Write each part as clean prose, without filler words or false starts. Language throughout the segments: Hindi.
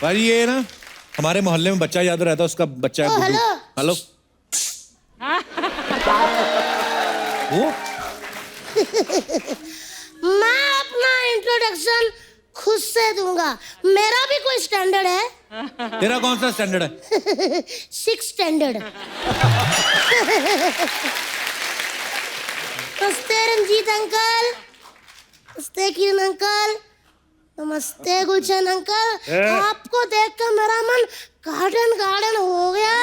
भाई ये ना हमारे मोहल्ले में बच्चा याद रहता है, उसका बच्चा है। हेलो हेलो वो मैं अपना इंट्रोडक्शन खुद से दूंगा, मेरा भी कोई स्टैंडर्ड है। तेरा कौन सा स्टैंडर्ड है? 6 स्टैंडर्ड। नमस्ते रंजीत अंकल, नमस्ते किरण अंकल, नमस्ते गुलशन अंकल। आपको देखकर मेरा मन गार्डन गार्डन हो गया।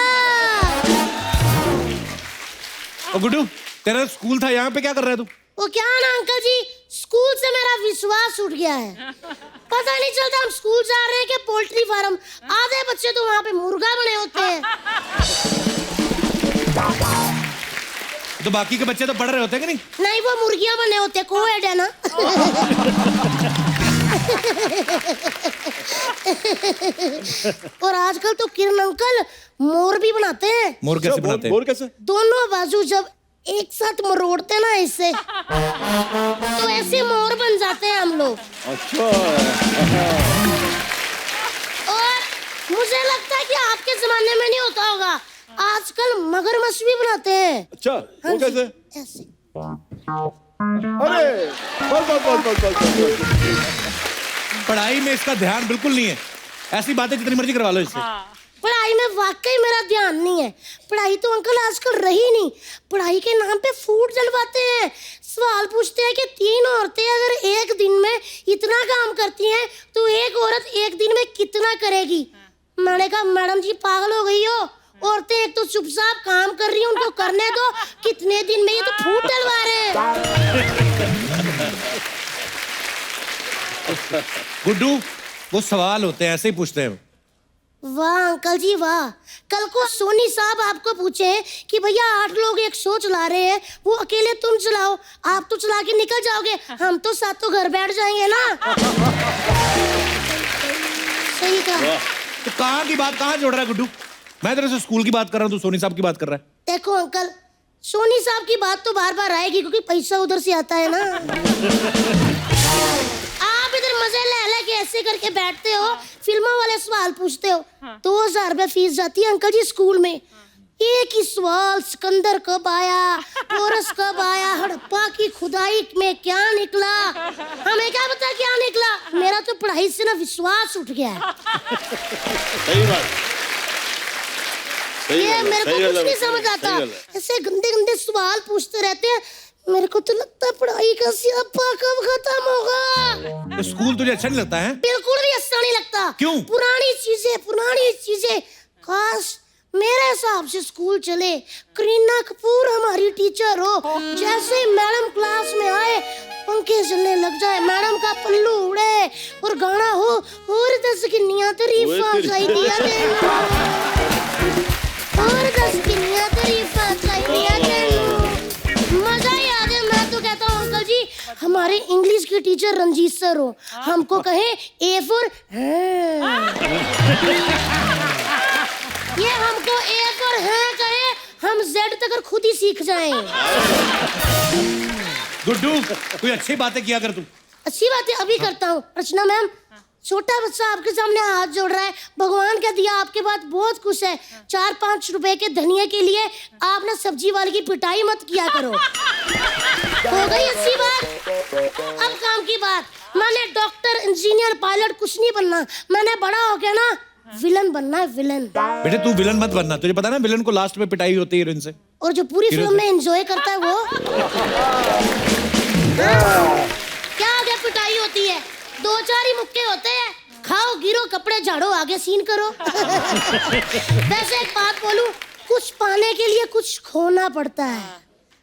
ओ गुड्डू, तेरा स्कूल था, यहाँ पे क्या कर रहा है तू? वो क्या ना अंकल जी, स्कूल से मेरा विश्वास उठ गया है। पता नहीं चलता हम स्कूल जा रहे हैं कि पोल्ट्री फार्म। आधे बच्चे तो वहाँ पे मुर्गा बने होते हैं। तो बाकी के बच्चे तो पढ़ रहे होते हैं कि नहीं? नहीं, वो मुर्गियाँ बने होते हैं, कोएड है ना। और आजकल तो किरण अंकल मोर भी बनाते हैं। मोर कैसे बनाते हैं? मोर कैसे? दोनों बाजू जब एक साथ मरोड़ते ना इससे, तो ऐसे मोर बन जाते हैं हम लोग। अच्छा। और मुझे लगता है कि आपके जमाने में नहीं होता होगा, आजकल मगरमच्छ भी बनाते हैं। अच्छा, वो कैसे? ऐसे। अरे बस। पढ़ाई में इसका ध्यान बिल्कुल नहीं है, ऐसी बातें जितनी मर्जी करवा लो इससे। पढ़ाई में वाकई मेरा ध्यान नहीं है। पढ़ाई तो अंकल आजकल रही नहीं। पढ़ाई के नाम पे फूड जलवाते हैं। सवाल पूछते हैं कि 3 औरतें अगर एक दिन में इतना काम करती हैं तो एक औरत एक दिन में कितना करेगी। मैंने कहा मैडम जी पागल हो गई हो, औरतें एक तो चुपचाप काम कर रही हैं, उनको करने दो। कितने दिन में ये तो फूड जलवा रहे हैं। गुड्डू, वो सवाल होते हैं, ऐसे ही पूछते हैं। वाह अंकल जी वाह। कल को सोनी साहब आपको पूछे कि भैया 8 लोग एक शो चला रहे हैं, वो अकेले तुम चलाओ, आप तो चला के निकल जाओगे, हम तो सातों घर बैठ जाएंगे ना। सही कहा। तो कहाँ की बात कहाँ जोड़ रहा है गुड्डू? मैं तेरे से स्कूल की बात कर रहा हूँ, तू सोनी साहब की बात कर रहा है। देखो अंकल, सोनी साहब की बात तो बार बार आएगी क्योंकि पैसा उधर से आता है ना। आप इधर मजे ले ले के ऐसे करके बैठते हो, फिल्मों वाले सवाल पूछते हो। 2000 रुपए फीस जाती है अंकल जी स्कूल में। एक ही सवाल, सिकंदर कब आया, पोरस कब आया, हड़प्पा की खुदाई में क्या निकला, हमें क्या पता क्या निकला। मेरा तो पढ़ाई से ना विश्वास उठ गया है। सही बात। ये मेरे को कुछ नहीं समझ आता, ऐसे गंदे गंदे सवाल पूछते रहते हैं। मेरे को तो लगता है पढ़ाई का स्यापा कब खत्म होगा। तो स्कूल तुझे अच्छा नहीं लगता है? बिल्कुल भी अच्छा नहीं लगता। क्यों? पुरानी चीजें। काश मेरे हिसाब से स्कूल चले, करीना कपूर हमारी टीचर हो, जैसे मैडम क्लास में आए पंखे चलने लग जाए, मैडम का पल्लू उड़े और गाना हो और 10 किन्नियां तारीफां चाहिए और 10 किन्नियां तारीफां चाहिए। मजा ही आ गया। मैं तो कहता हूँ अंकल जी हमारे इंग्लिश के टीचर रंजीत सर हो, हमको कहे A for ये हमको A for हाँ कहे, हम Z तक खुद ही सीख जाएं। गुड्डू, कोई अच्छी बातें किया कर तू। अच्छी बातें अभी करता हूँ। रचना मैम, छोटा बच्चा आपके सामने हाथ जोड़ रहा है, भगवान का दिया आपके पास बहुत कुछ है। 4-5 रुपए के धनिया के लिए आप ना सब्जी वाले की पिटाई मत किया करो। हो गई अच्छी बात। अब काम की बात। मैंने डॉक्टर, इंजीनियर, पायलट कुछ नहीं बनना, मैंने बड़ा हो गया ना विलन बनना है, विलन। बेटे तू विलन मत बनना, तुझे पता है ना विलन को लास्ट में पिटाई होती है हीरोइन से। और जो पूरी फिल्म में एंजॉय करता है वो क्या आगे पिटाई होती है, 2-4 ही मुक्के होते हैं, खाओ गिरो कपड़े झाड़ो आगे सीन करो। वैसे एक बात बोलूं, कुछ पाने के लिए कुछ खोना पड़ता है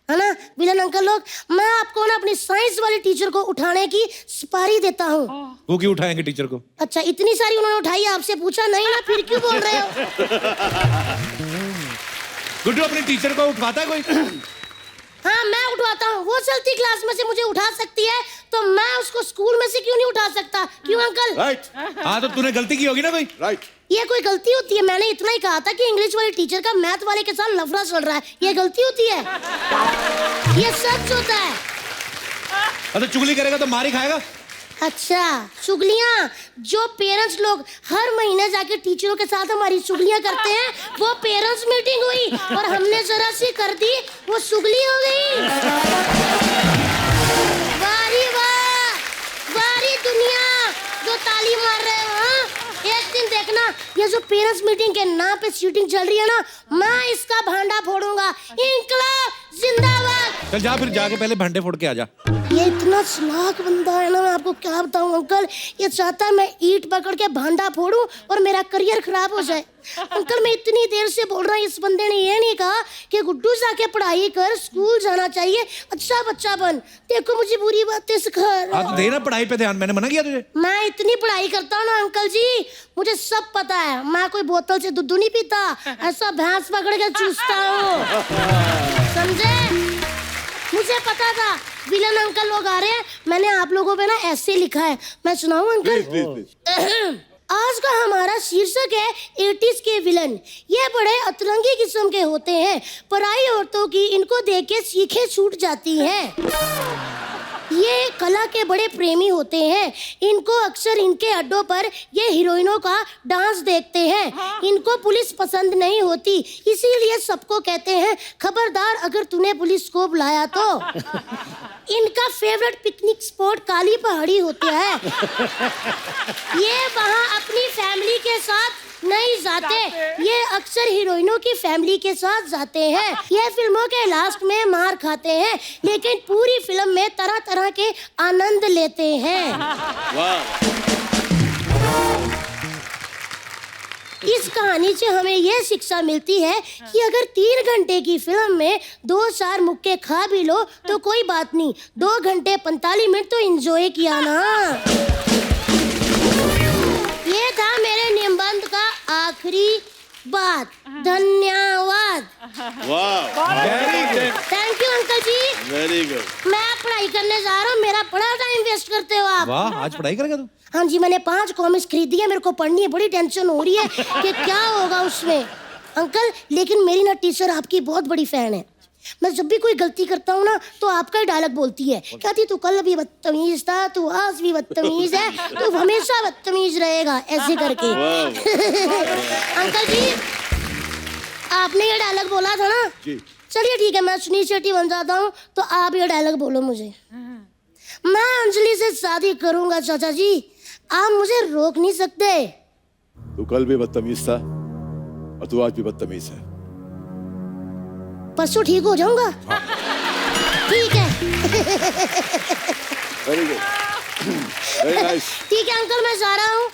ना विलन अंकल लोग। मैं आपको ना अपनी साइंस वाली टीचर को उठाने की सुपारी देता हूँ। वो क्यों उठाएंगे टीचर को? अच्छा इतनी सारी उन्होंने उठाई, आपसे पूछा नहीं ना, फिर क्यों बोल रहे हो? गुड्डू अपनी टीचर को उठवाता है कोई? हाँ मैं उठवाता हूँ। वो चलती क्लास में से मुझे उठा सकती है तो मैं उसको स्कूल में से क्यों नहीं उठा सकता? क्यों अंकल? राइट। हाँ तो तूने गलती की होगी ना कोई। राइट। ये कोई गलती होती है? मैंने इतना ही कहा था कि इंग्लिश वाली टीचर का मैथ वाले के साथ लफड़ा चल रहा है, ये गलती होती है? ये सच होता है। अरे चुगली करेगा तो मार ही खाएगा। अच्छा, चुगलियाँ जो पेरेंट्स लोग हर महीने जाके टीचरों के साथ हमारी चुगलियाँ करते हैं, वो पेरेंट्स मीटिंग हुई और हमने जरा सी कर दी, वो चुगली हो गई। वारी वाह, वारी दुनिया जो ताली मार रहे हो, हाँ? एक दिन देखना ये जो पेरेंट्स मीटिंग के नाम पे चीटिंग चल रही है ना, मैं इसका भांडा फोड़ूंगा। इंकलाब जिंदाबाद। चल जा फिर, जाके पहले भांडे फोड़ के आ जा। ये इतना चालाक बंदा है ना, मैं आपको क्या बताऊं अंकल। ये चाहता है मैं ईंट पकड़ के भांडा फोड़ूं और मेरा करियर खराब हो जाए। अंकल मैं इतनी देर से बोल रहा हूँ, इस बंदे ने ये नहीं कहा कि गुड्डू जाके पढ़ाई कर, स्कूल जाना चाहिए, अच्छा बच्चा बन। देखो मुझे बुरी बातें सिखा रहा हाँ तो देना पढ़ाई पे ध्यान, मैंने मना किया तुझे? मैं इतनी पढ़ाई करता हूँ ना अंकल जी, मुझे सब पता है। मैं कोई बोतल से दूध नहीं पीता, ऐसा भैंस पकड़ के चूसता हूँ, समझे? मुझे पता था विलन अंकल लोग आ रहे हैं, मैंने आप लोगों पे ना ऐसे लिखा है, मैं सुनाऊं अंकल? प्लीज। आज का हमारा शीर्षक है 80s के विलन। ये बड़े अतरंगी किस्म के होते हैं, पराई औरतों की इनको देख के सीखें छूट जाती हैं। ये कला के बड़े प्रेमी होते हैं, इनको अक्सर इनके अड्डों पर ये हीरोइनों का डांस देखते हैं। इनको पुलिस पसंद नहीं होती, इसीलिए सबको कहते हैं खबरदार अगर तूने पुलिस को बुलाया तो। इनका फेवरेट पिकनिक स्पॉट काली पहाड़ी होता है। ये वहाँ अपनी फैमिली के साथ नहीं जाते, ये अक्सर हीरोइनों की फैमिली के साथ जाते हैं। ये फिल्मों के लास्ट में मार खाते हैं, लेकिन पूरी फिल्म में तरह तरह के आनंद लेते हैं। वाह। इस कहानी से हमें ये शिक्षा मिलती है कि अगर 3 घंटे की फिल्म में 2-4 मुक्के खा भी लो तो कोई बात नहीं, 2 घंटे 45 मिनट तो एंजॉय किया ना। ये था मेरे निबंध का आखिरी बात। धन्यवाद। वाह, very good. Thank you uncle ji. Very good. मैं पढ़ाई करने जा रहा हूँ, मेरा बड़ा टाइम वेस्ट करते हो आप। वाह, आज पढ़ाई करेगा तू? हाँ जी, मैंने 5 कॉमिक्स खरीदी है, मेरे को पढ़नी है, बड़ी टेंशन हो रही है कि क्या होगा उसमें। अंकल लेकिन मेरी ना टीचर आपकी बहुत बड़ी फैन है। मैं जब भी कोई गलती करता हूँ ना तो आपका ही डायलॉग बोलती है, कहती तू कल भी बदतमीज था, तू आज भी बदतमीज है, तू हमेशा बदतमीज रहेगा, ऐसे करके। अंकल जी आपने ये डायलॉग बोला था ना, चलिए ठीक है, मैं सुनील शेट्टी बन जाता हूँ, तो आप ये डायलॉग बोलो मुझे। मैं अंजलि से शादी करूंगा चाचा जी, आप मुझे रोक नहीं सकते। तू कल भी बदतमीज था और तू आज भी बदतमीज है। परसों ठीक हो जाऊंगा। ठीक है। Very good, very nice. ठीक है अंकल, मैं जा रहा हूँ,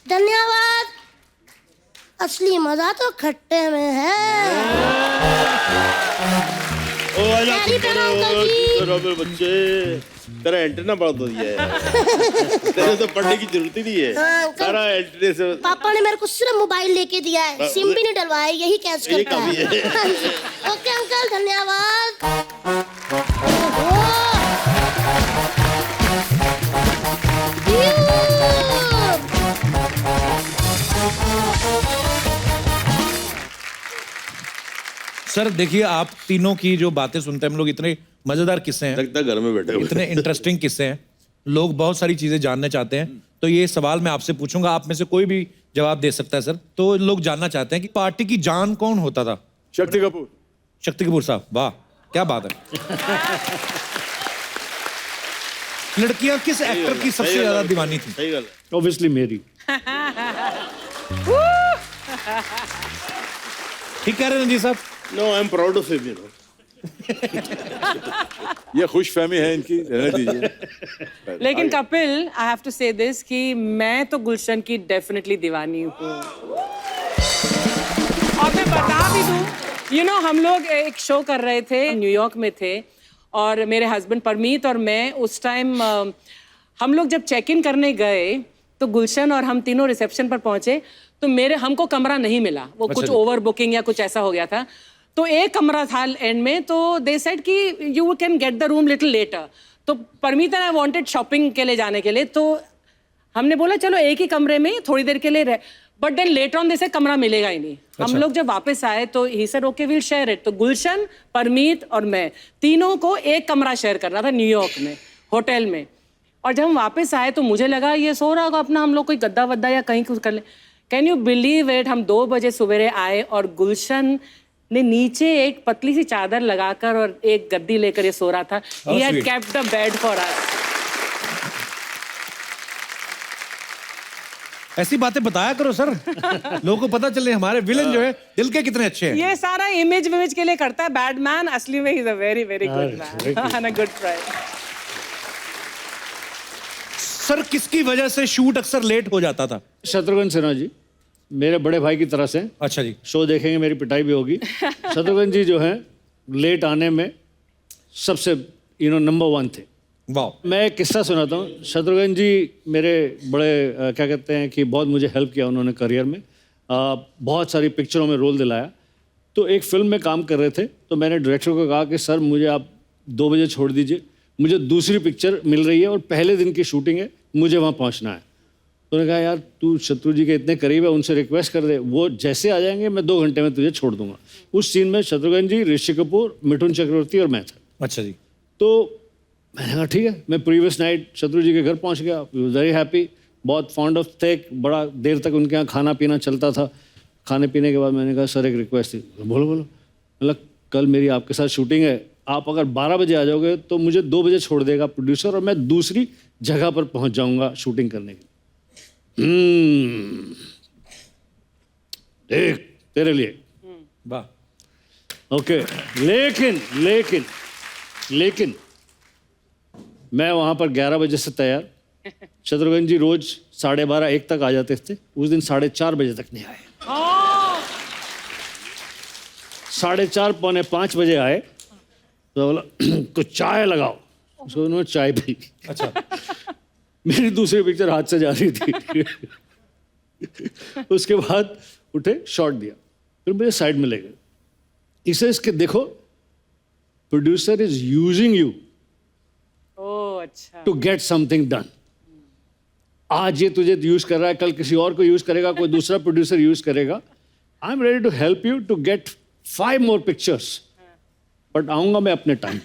धन्यवाद। असली मजा तो खट्टे में है। ओ आजा प्यारी प्यारा अंकल जी। मेरे बच्चे, तेरा एंटीना बहुत बढ़िया है। तेरे तो पढ़ने की जरूरत ही नहीं है, हाँ, अंकल। सारा एंटीने से। पापा ने मेरे को सिर्फ मोबाइल लेके दिया है, सिम भी नहीं डलवाया, यही कैच यही करता कमी है। हाँ जी। ओके अंकल, धन्यवाद। सर देखिए, आप तीनों की जो बातें सुनते हैं हम लोग, इतने मजेदार किस्से हैं, लगता है घर में बैठे हुए। इतने इंटरेस्टिंग किस्से हैं, लोग बहुत सारी चीजें जानना चाहते हैं। तो ये सवाल मैं आपसे पूछूंगा, आप में से कोई भी जवाब दे सकता है सर। तो लोग जानना चाहते हैं कि पार्टी की जान कौन होता था? शक्ति कपूर। शक्ति कपूर साहब, वाह क्या बात है। लड़कियां किस एक्टर की सबसे ज्यादा दीवानी थी? सही गल है। ऑब्वियसली मेरी। ठीक कह रहे हैं जी साहब? No, I am proud of him, you know. ये खुश फहमी है इनकी, रहने दीजिए। लेकिन Kapil, I have to say this कि मैं तो गुलशन की डेफिनेटली दीवानी हूँ। और मैं बता भी दूँ, यू नो हम लोग एक शो कर रहे थे, न्यूयॉर्क में थे, और मेरे हस्बैंड परमीत और मैं उस टाइम हम लोग जब चेक इन करने गए तो गुलशन और हम तीनों रिसेप्शन पर पहुंचे तो हमको कमरा नहीं मिला, वो कुछ ओवर बुकिंग या कुछ ऐसा हो गया था। तो एक कमरा था एंड में, तो दे सेड कि you can get the room little later. तो Parmeet and I wanted shopping के लिए जाने के लिए, तो हमने बोला चलो एक ही कमरे में थोड़ी देर के लिए रह, बट देन लेटर ऑन जैसे कमरा मिलेगा ही नहीं। हम लोग जब वापस आए तो he said okay will share it. तो गुलशन, परमीत और मैं तीनों को एक कमरा शेयर करना था न्यूयॉर्क में होटल में। और जब हम वापस आए तो मुझे लगा ये सो रहा होगा अपना, हम लोग कोई गद्दा वद्दा या कहीं कुछ कर ले। कैन यू बिलीव इट, हम 2 बजे सवेरे आए और गुलशन ने नीचे एक पतली सी चादर लगाकर और एक गद्दी लेकर ये सो रहा था। He had sweet. kept a bed for us. ऐसी बातें बताया करो सर, लोगों को पता चले हमारे विलन जो है दिल के कितने अच्छे हैं। ये सारा इमेज विमेज के लिए करता है बैडमैन, असली में he is a very very good man and a good friend. Sir किसकी वजह से शूट अक्सर लेट हो जाता था? शत्रुघ्न सिन्हा जी मेरे बड़े भाई की तरह से, अच्छा जी। शो देखेंगे मेरी पिटाई भी होगी। शत्रुघ्न जी जो है लेट आने में सबसे नंबर 1 थे। वाह। मैं एक किस्सा सुनाता हूँ। शत्रुघ्न जी मेरे बड़े क्या कहते हैं कि बहुत मुझे हेल्प किया उन्होंने करियर में, बहुत सारी पिक्चरों में रोल दिलाया। तो एक फिल्म में काम कर रहे थे तो मैंने डायरेक्टर को कहा कि सर मुझे आप 2 बजे छोड़ दीजिए, मुझे दूसरी पिक्चर मिल रही है और पहले दिन की शूटिंग है, मुझे वहाँ पहुँचना है। तो उन्होंने कहा यार तू शत्रु जी के इतने करीब है, उनसे रिक्वेस्ट कर दे, वो जैसे आ जाएंगे मैं 2 घंटे में तुझे छोड़ दूंगा। उस सीन में शत्रुघ्न जी, ऋषि कपूर, मिठुन चक्रवर्ती और मैं था। अच्छा जी। तो मैंने कहा ठीक है। मैं प्रीवियस नाइट शत्रु जी के घर पहुंच गया, वेरी हैप्पी, बहुत फॉन्ड ऑफ थे, बड़ा देर तक उनके यहाँ खाना पीना चलता था। खाने पीने के बाद मैंने कहा सर एक रिक्वेस्ट थी। बोलो बोलो। मतलब कल मेरी आपके साथ शूटिंग है, आप अगर 12 बजे आ जाओगे तो मुझे 2 बजे छोड़ देगा प्रोड्यूसर और मैं दूसरी जगह पर पहुंच जाऊंगा शूटिंग करने के लिए। देख तेरे लिए। वाह। ओके। लेकिन मैं वहां पर 11 बजे से तैयार। शत्रुघ्न जी रोज 12:30 1 तक आ जाते थे, उस दिन 4:30 बजे तक नहीं आए। 4:30 पौने 5 बजे आए तो बोला कुछ चाय लगाओ, उसको उन्होंने चाय पी। अच्छा। मेरी दूसरी पिक्चर हाथ से जा रही थी। उसके बाद उठे, शॉट दिया, फिर मुझे साइड में ले गए। इसे इसके देखो, producer is using you oh अच्छा। To get something done. आज ये तुझे यूज कर रहा है, कल किसी और को यूज करेगा, कोई दूसरा प्रोड्यूसर यूज करेगा। I am ready to help you to get 5 more pictures, but आऊंगा मैं अपने टाइम।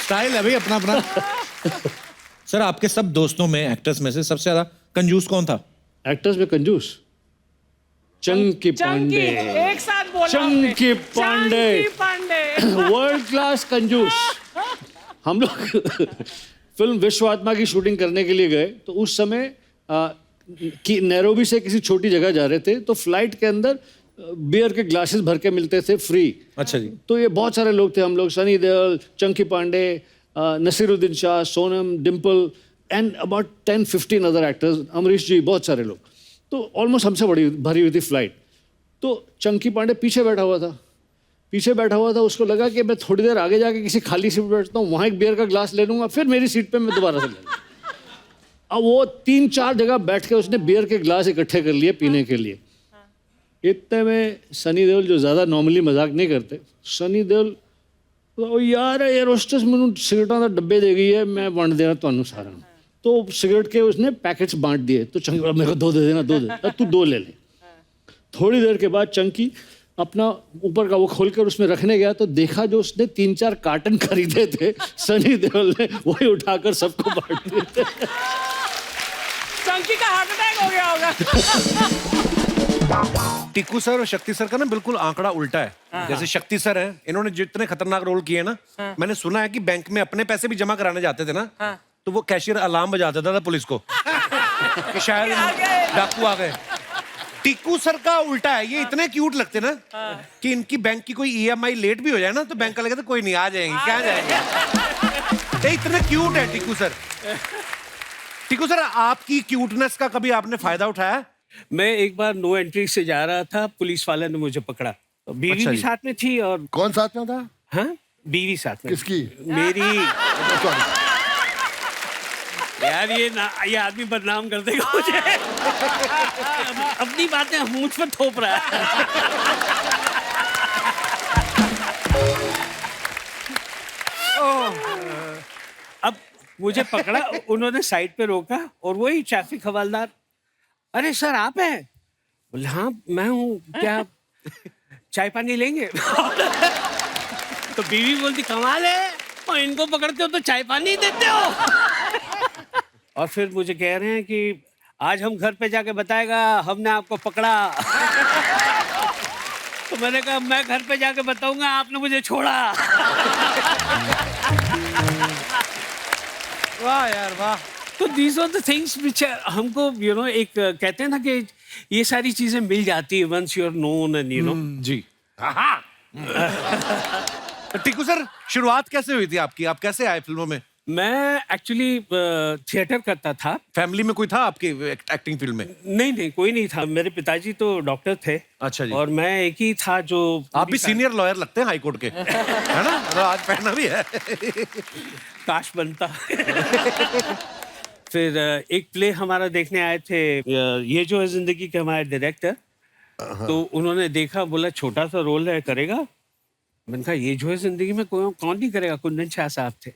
स्टाइल है भाई अपना अपना। सर आपके सब दोस्तों में, एक्टर्स में से सबसे ज्यादा कंजूस कौन था? एक्टर्स में कंजूस चंकी पांडे। एक साथ बोला चंकी पांडे, चंकी पांडे। वर्ल्ड क्लास कंजूस। हम लोग फिल्म विश्व आत्मा की शूटिंग करने के लिए गए तो उस समय कि नैरोबी से किसी छोटी जगह जा रहे थे, तो फ्लाइट के अंदर बियर के ग्लासेस भर के मिलते थे फ्री। अच्छा जी। तो ये बहुत सारे लोग थे, हम लोग Sunny Deol, Chunky Pandey, Naseeruddin Shah, Sonam, Dimple and about 10-15 other actors, Amrish ji, बहुत सारे लोग। तो ऑलमोस्ट हमसे बड़ी भरी हुई थी फ्लाइट। तो चंकी पांडे पीछे बैठा हुआ था। उसको लगा कि मैं थोड़ी देर आगे जाके किसी खाली सीट पर बैठता हूँ, वहाँ एक बियर का ग्लास ले लूँगा, फिर मेरी सीट पे मैं दोबारा से ले लूँगा। अब वो 3-4 जगह बैठ के उसने बियर के ग्लास इकट्ठे कर लिए पीने के लिए। इतने में सनी देओल, जो ज़्यादा नॉर्मली मजाक नहीं करते, सनी देओल यार एयर होस्टेस मैनू सिगरेटां दा डब्बे दे गई है, मैं वंड देना तुहानू सारा। तो सिगरेट के उसने पैकेट्स बांट दिए। तो चंकी बोला मेरे को 2 दे देना, 2 दे। तू 2 ले ले। थोड़ी देर के बाद चंकी अपना ऊपर का वो खोल कर उसमें रखने गया तो देखा जो उसने 3-4 कार्टन खरीदे थे, सनी देओल ने वही उठाकर सबको बांट दिए थे। चंकी का हार्ट अटैक हो गया होगा। टिक्कू सर और शक्ति सर का ना बिल्कुल आंकड़ा उल्टा है। जैसे शक्ति सर हैं, इन्होंने जितने खतरनाक रोल किए ना, मैंने सुना है कि बैंक में अपने पैसे भी जमा कराने जाते थे ना, तो वो कैशियर अलार्म बजा देता था पुलिस को कि शायद डाकू आ गए। टिक्कू सर का उल्टा है, ये इतने क्यूट लगते ना कि इनकी बैंक की कोई EMI लेट भी हो जाए ना तो बैंक वाले कहते कोई नहीं, आ जाएंगे, क्या जाएंगे। इतने क्यूट है टिक्कू सर। टिक्कू सर आपकी क्यूटनेस का कभी आपने फायदा उठाया? मैं एक बार नो एंट्री से जा रहा था, पुलिस वाले ने मुझे पकड़ा। बीवी अच्छा भी जी। साथ में थी और कौन साथ में था? हाँ बीवी साथ में। किसकी? मेरी। सॉरी। यार ये आदमी बदनाम कर देगा मुझे। अपनी बातें मुझ पर थोप रहा है। अब मुझे पकड़ा, उन्होंने साइड पे रोका और वही ट्रैफिक हवलदार, अरे सर आप हैं? बोले हाँ मैं हूँ, क्या चाय पानी लेंगे? तो बीवी बोलती कमाल है, इनको पकड़ते हो तो चाय पानी देते हो। और फिर मुझे कह रहे हैं कि आज हम घर पे जाके बताएगा हमने आपको पकड़ा। तो मैंने कहा मैं घर पे जाके बताऊंगा आपने मुझे छोड़ा। वाह यार वाह। तो these are the things which हमको एक कहते हैं ना कि ये सारी चीजें मिल जाती है once you are known and जी। टीकू सर, शुरुआत कैसे हुई थी आपकी? आप कैसे आए फिल्मों में? मैं एक्चुअली थिएटर करता था। फैमिली में कोई था आपकी एक्टिंग फील्ड में? नहीं कोई नहीं था। मेरे पिताजी तो डॉक्टर थे। अच्छा जी। और मैं एक ही था जो आप भी सीनियर लॉयर लगते हैं हाई कोर्ट के, है ना? तो आज पहना भी है। काश बनता। फिर एक प्ले हमारा देखने आए थे, ये जो है जिंदगी के हमारे डायरेक्टर। तो उन्होंने देखा, बोला छोटा सा रोल है, करेगा? मैंने कहा ये जो है जिंदगी में कौन नहीं करेगा। कुंदन शाह साहब थे।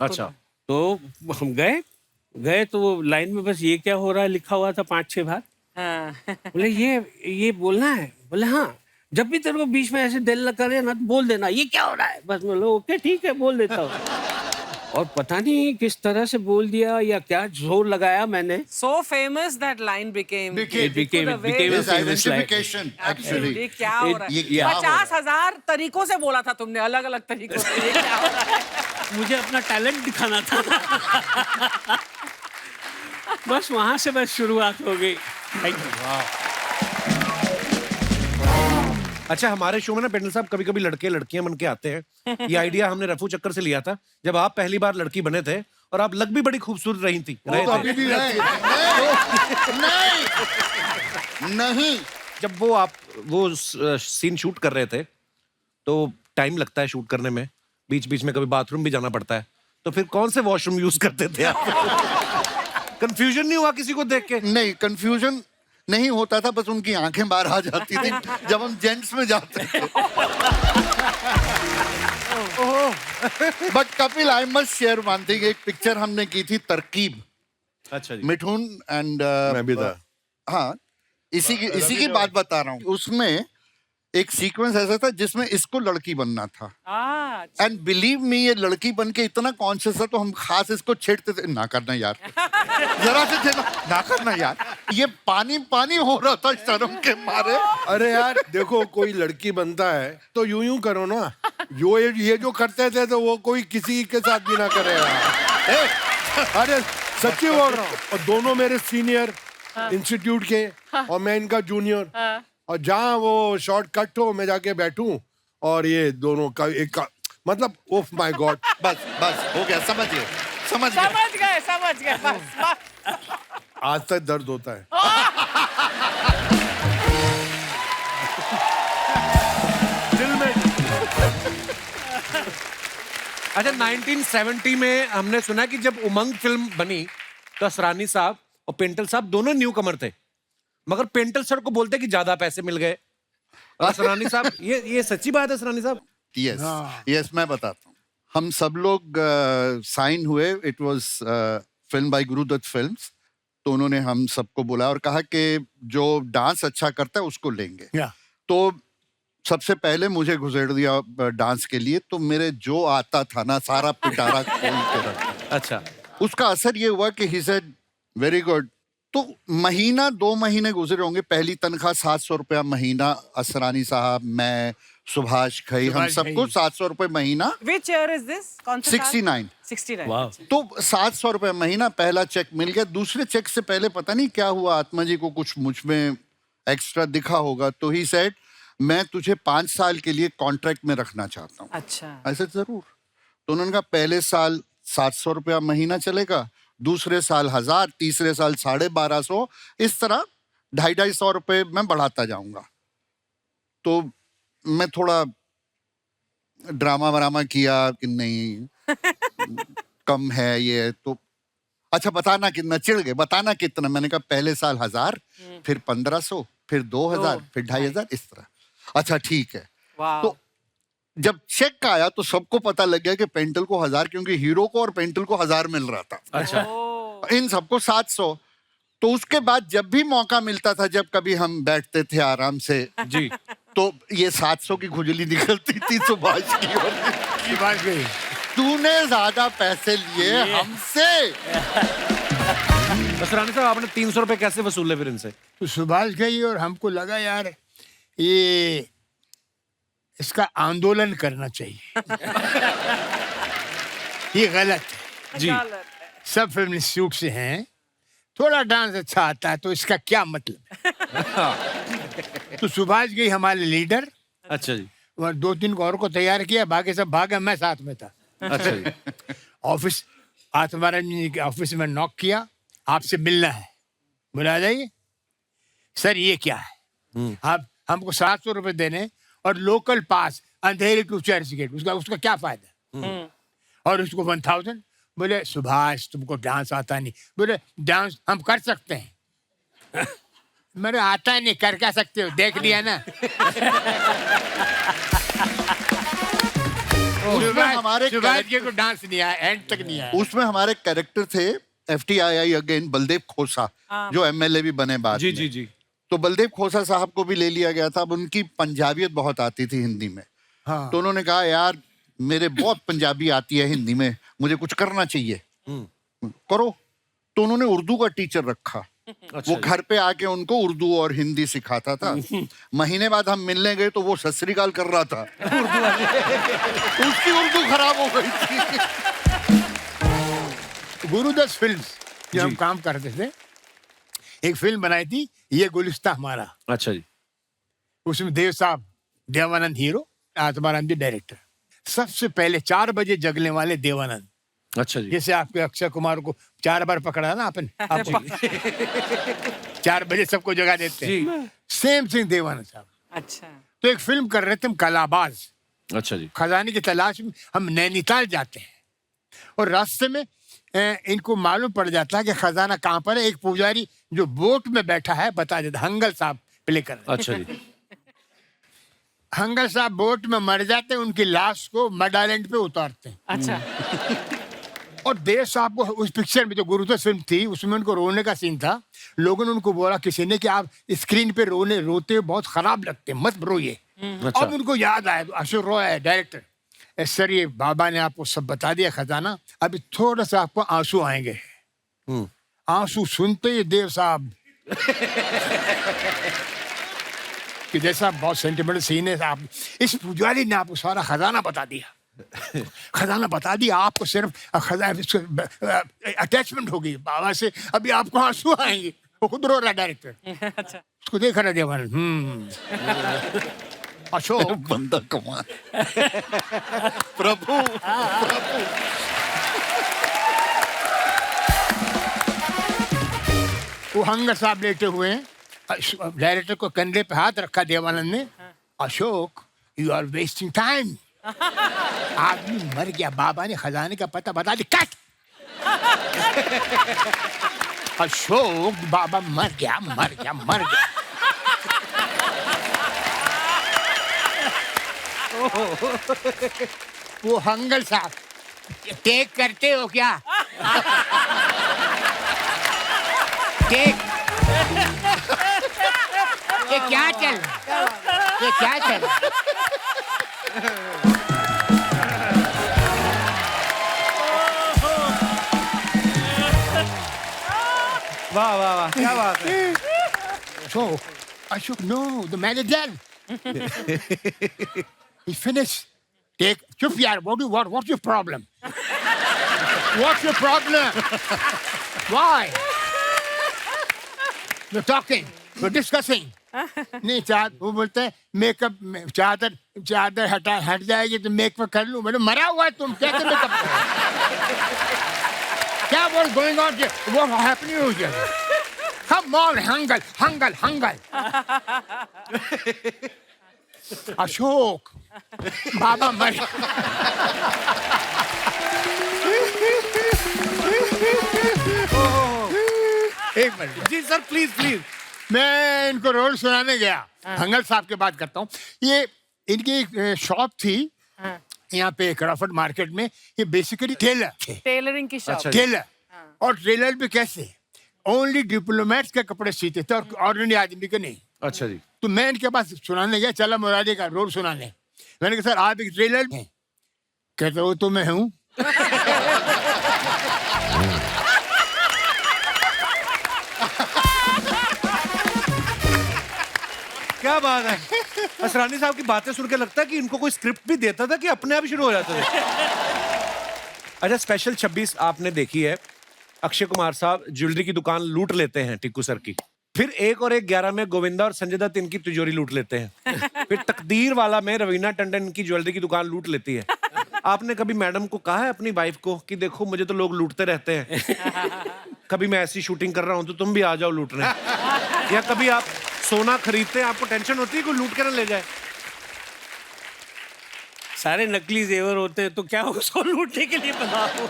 अच्छा। तो हम गए तो वो लाइन में बस ये क्या हो रहा है लिखा हुआ था 5-6 बार। बोले ये बोलना है? बोले हाँ, जब भी तेरे को बीच में ऐसे दिल करे ना तो बोल देना ये क्या हो रहा है। बस बोलो ओके ठीक है, बोल देता हूँ। और पता नहीं किस तरह से बोल दिया या क्या जोर लगाया मैंने। So famous that line became. It became a His famous line. identification, actually. ये क्या हो रहा ये है? क्या हो रहा है? 50,000 तरीकों से बोला था तुमने, अलग-अलग तरीकों से। ये क्या हो रहा है? मुझे अपना टैलेंट दिखाना था। बस वहां से बस शुरुआत हो गई। Thank you. अच्छा, हमारे शो में ना पेंडल साहब कभी कभी लड़के लड़कियां बन के आते हैं। ये आइडिया हमने रफू चक्कर से लिया था जब आप पहली बार लड़की बने थे, और आप लग भी बड़ी खूबसूरत रही थी। वो तो अभी भी रहे। नहीं। जब वो सीन शूट कर रहे थे तो टाइम लगता है शूट करने में, बीच बीच में कभी बाथरूम भी जाना पड़ता है, तो फिर कौन से वॉशरूम यूज करते थे आप? कंफ्यूजन नहीं हुआ किसी को देख के? नहीं, कंफ्यूजन नहीं होता था, बस उनकी आंखें बाहर आ जाती थी जब हम जेंट्स में जाते थे। But Kapil, I must share one thing. एक पिक्चर हमने की थी तरकीब, अच्छा जी। मिठुन एंड मैं भी था। हाँ, इसी की बात बता रहा हूँ। उसमें एक सीक्वेंस ऐसा था जिसमें इसको लड़की बनना था। एंड बिलीव मी, ये लड़की बन के इतना कॉन्शियस था तो हम खास इसको छेड़ते थे, ना करना यार, जरा से थे ना करना यार। ये पानी पानी हो रहा था शर्म के मारे। अरे यार देखो, कोई लड़की बनता है तो यूं करो ना। ये जो करते थे तो वो कोई किसी के साथ भी ना करेगा। अरे सच्ची बोल रहा हूँ। और दोनों मेरे सीनियर इंस्टीट्यूट के और मैं इनका जूनियर, और जहाँ वो शॉर्ट कट हो मैं जाके बैठूं और ये दोनों का एक मतलब ओह माय गॉड। बस हो गया, समझ गए बस। आज तक दर्द होता है। दिल में। अच्छा, 1970 में हमने सुना कि जब उमंग फिल्म बनी तो असरानी साहब और पेंटल साहब दोनों न्यू कमर थे, मगर पेंटल सर को बोलते कि ज्यादा पैसे मिल गए। असरानी साहब, ये सच्ची बात है असरानी साहब? यस, मैं बताता हूँ। हम सब लोग साइन हुए, it was film by Guru Dutt films. तो उन्होंने हम सबको बुलाया और कहा कि जो डांस अच्छा करता है उसको लेंगे। तो सबसे पहले मुझे घुसेड़ दिया डांस के लिए, तो मेरे जो आता था ना सारा पिटारा खोल के रखा। अच्छा। उसका असर ये हुआ कि ही सेड वेरी गुड। तो महीना 2 महीने गुजरे होंगे, पहली तनख्वाह 700 रुपया महीना। असरानी साहब, मैं, सुभाष घई, हम सबको 700 रुपए महीना। Which year is this? कौन सा साल? 69। 69। वाह। तो 700 रुपए महीना पहला चेक मिल गया। दूसरे चेक से पहले पता नहीं क्या हुआ, आत्मा जी को कुछ मुझ में एक्स्ट्रा दिखा होगा, तो ही सेड मैं तुझे 5 साल के लिए कॉन्ट्रैक्ट में रखना चाहता हूँ। अच्छा। ऐसे जरूर। तो उन्होंने कहा पहले साल 700 रुपया महीना चलेगा, दूसरे साल 1000, तीसरे साल 1250, इस तरह 250 रुपए मैं बढ़ाता जाऊंगा। तो मैं थोड़ा ड्रामा वरामा किया कि नहीं कम है ये, तो अच्छा बताना कितना, चिढ़ गए, बताना कितना। मैंने कहा पहले साल 1000, फिर 1500, फिर 2000, फिर 2500, इस तरह। अच्छा ठीक है। तो जब चेक आया तो सबको पता लग गया कि पेंटल को 1000, क्योंकि हीरो को और पेंटल को 1000 मिल रहा था। अच्छा। इन सबको 700। तो उसके बाद जब भी मौका मिलता था, जब कभी हम बैठते थे आराम से जी, तो ये 700 की खुजली निकलती थी सुभाष की और की बात गई। तूने ज्यादा पैसे लिए हमसे। बस रानी साहब आपने 300 रुपए कैसे वसूले फिर इनसे? तो सुभाष गई और हमको लगा यार ये इसका आंदोलन करना चाहिए। ये गलत है। जी सब फिल्म इंस्टीट्यूट से हैं, थोड़ा डांस अच्छा आता है तो इसका क्या मतलब है? तो सुभाष गई हमारे लीडर अच्छा जी। और 2-3 और को तैयार किया, बाकी सब भागे, मैं साथ में था। अच्छा जी। ऑफिस आत्माराम जी के ऑफिस में नॉक किया, आपसे मिलना है, बुला जाइए। सर ये क्या है, आप हमको 700 रुपए देने और लोकल पास अंधेरे टू चर्च गेट, उसका क्या फायदा? और उसको 1000। बोले सुभाष तुमको डांस आता नहीं। बोले डांस हम कर सकते हैं। मेरे आता नहीं, कर क्या सकते हो, देख लिया ना। हमारे सुभाष जी को डांस नहीं आया, एंड तक नहीं आया। उसमें हमारे कैरेक्टर थे FTII अगेन बलदेव खोसा, जो MLA भी बने बाद जी में। जी जी। तो बलदेव खोसा साहब को भी ले लिया गया था। अब उनकी पंजाबियत बहुत आती थी हिंदी में। हाँ। तो उन्होंने कहा यार मेरे बहुत पंजाबी आती है हिंदी में, मुझे कुछ करना चाहिए, करो। तो उन्होंने उर्दू का टीचर रखा। वो घर पे आके उनको उर्दू और हिंदी सिखाता था। महीने बाद हम मिलने गए तो वो सत श्री अकाल कर रहा था। उसकी उर्दू खराब हो गई थी। गुरुदत्त फिल्म्स जो हम काम करते थे, एक फिल्म बनाई थी ये गुलिस्ता हमारा। अच्छा जी। उसमें देव साहब, देवानंद हीरो, आत्माराम जी डायरेक्टर। सबसे पहले 4 बजे जगने वाले देवानंद। अच्छा जी। जैसे आपके अक्षय कुमार को 4 बार पकड़ा ना अपन, आप 4 बजे सबको जगा देते हैं। सेम थिंग देवानंद साहब। अच्छा। तो एक फिल्म कर रहे थे हम, कलाबाज। अच्छा जी। खजाने की तलाश में हम नैनीताल जाते हैं और रास्ते में इनको मालूम पड़ जाता है कि खजाना कहाँ पर है। एक पुजारी जो बोट में बैठा है बता देता, हंगल साहब प्ले कर रहे हैं। अच्छा जी। हंगल साहब बोट में मर जाते हैं, उनकी लाश को मड आइलैंड पे उतारते हैं। अच्छा। और देव साहब को उस पिक्चर में जो गुरुदत्त फिल्म थी उसमें उनको रोने का सीन था। लोगों ने उनको बोला किसी ने कि आप स्क्रीन पे रोते हुए बहुत खराब लगते हैं, मत रोइए। अच्छा। अब उनको याद आया, तो अशोक रॉय है डायरेक्टर, सर ये बाबा ने आपको सब बता दिया खजाना, अभी थोड़ा सा आपको आंसू आएंगे। आंसू सुनते ही देव साहब कि जैसा बहुत सेंटिमेंटल सीन है, आप इस पुजारी ने आपको सारा खजाना बता दिया। खजाना बता दिया, आपको सिर्फ अटैचमेंट होगी बाबा से, अभी आपको आंसू आएंगे। वो खुद रो रहा डायरेक्टर। अच्छा। उसको देख रहा देवानंद। अशोक बंदा कमाल। प्रभु वो हंगर साहब लेटे हुए हैं, डायरेक्टर को कंधे पे हाथ रखा देवानंद ने। Ashok you are wasting time. आदमी मर गया, बाबा ने खजाने का पता बता दिया, कट। अशोक बाबा मर गया, मर गया, मर गया। वो हंगल साहब टेक करते हो क्या? टेक। ये क्या चल, ये क्या चल? वाह वाह वाह, क्या बात है। So, Ashok, no, the man is dead. He finished. Take, chup yaar, what's your problem? What's your problem? Why? We're talking, we're discussing. नहीं वो बोलते हैं मेकअप चादर हट जाएगी तो मेकअप कर लूं। मैंने मरा हुआ है तुम कैसे मेकअप करो? क्या what's going on here? What happening here? Come on, Hangal. Ashok बाबा मर। एक मिनट जी सर, प्लीज प्लीज। मैं इनको रोल सुनाने गया। हंगल साहब की बात करता हूँ। ये इनकी एक शॉप थी यहाँ पे क्रॉफर्ड मार्केट में। ये बेसिकली टेलर थे। टेलरिंग की शॉप। अच्छा। टेलर और टेलर भी कैसे ओनली डिप्लोमेट्स के कपड़े सीते थे और ऑर्डिनरी आदमी के नहीं। अच्छा जी। तो मैं इनके पास सुनाने गया, चला मुरारी का रोल सुनाने। मैंने कहा सर आप एक टेलर हैं? कहते वो तो मैं हूँ। क्या बात है। असरानी साहब की बातें सुन के लगता है कि इनको कोई स्क्रिप्ट भी देता था कि अपने आप ही शुरू हो जाते थे। अच्छा, स्पेशल 26 आपने देखी है। अक्षय कुमार साहब ज्वेलरी की दुकान लूट लेते हैं टिक्कू सर की। फिर 1 और 1 11 में गोविंदा और संजय दत्त इनकी तिजोरी लूट लेते हैं। फिर तकदीर वाला में रवीना टंडन इनकी ज्वेलरी की दुकान लूट लेती है। आपने कभी मैडम को कहा है अपनी वाइफ को कि देखो मुझे तो लोग लूटते रहते हैं, कभी मैं ऐसी शूटिंग कर रहा हूं तो तुम भी आ जाओ लूटने? या कभी आप सोना खरीदते हैं, आपको टेंशन होती है कोई लूट के ना ले जाए? सारे नकली जेवर होते हैं तो क्या उसको लूटने के लिए बनाओ?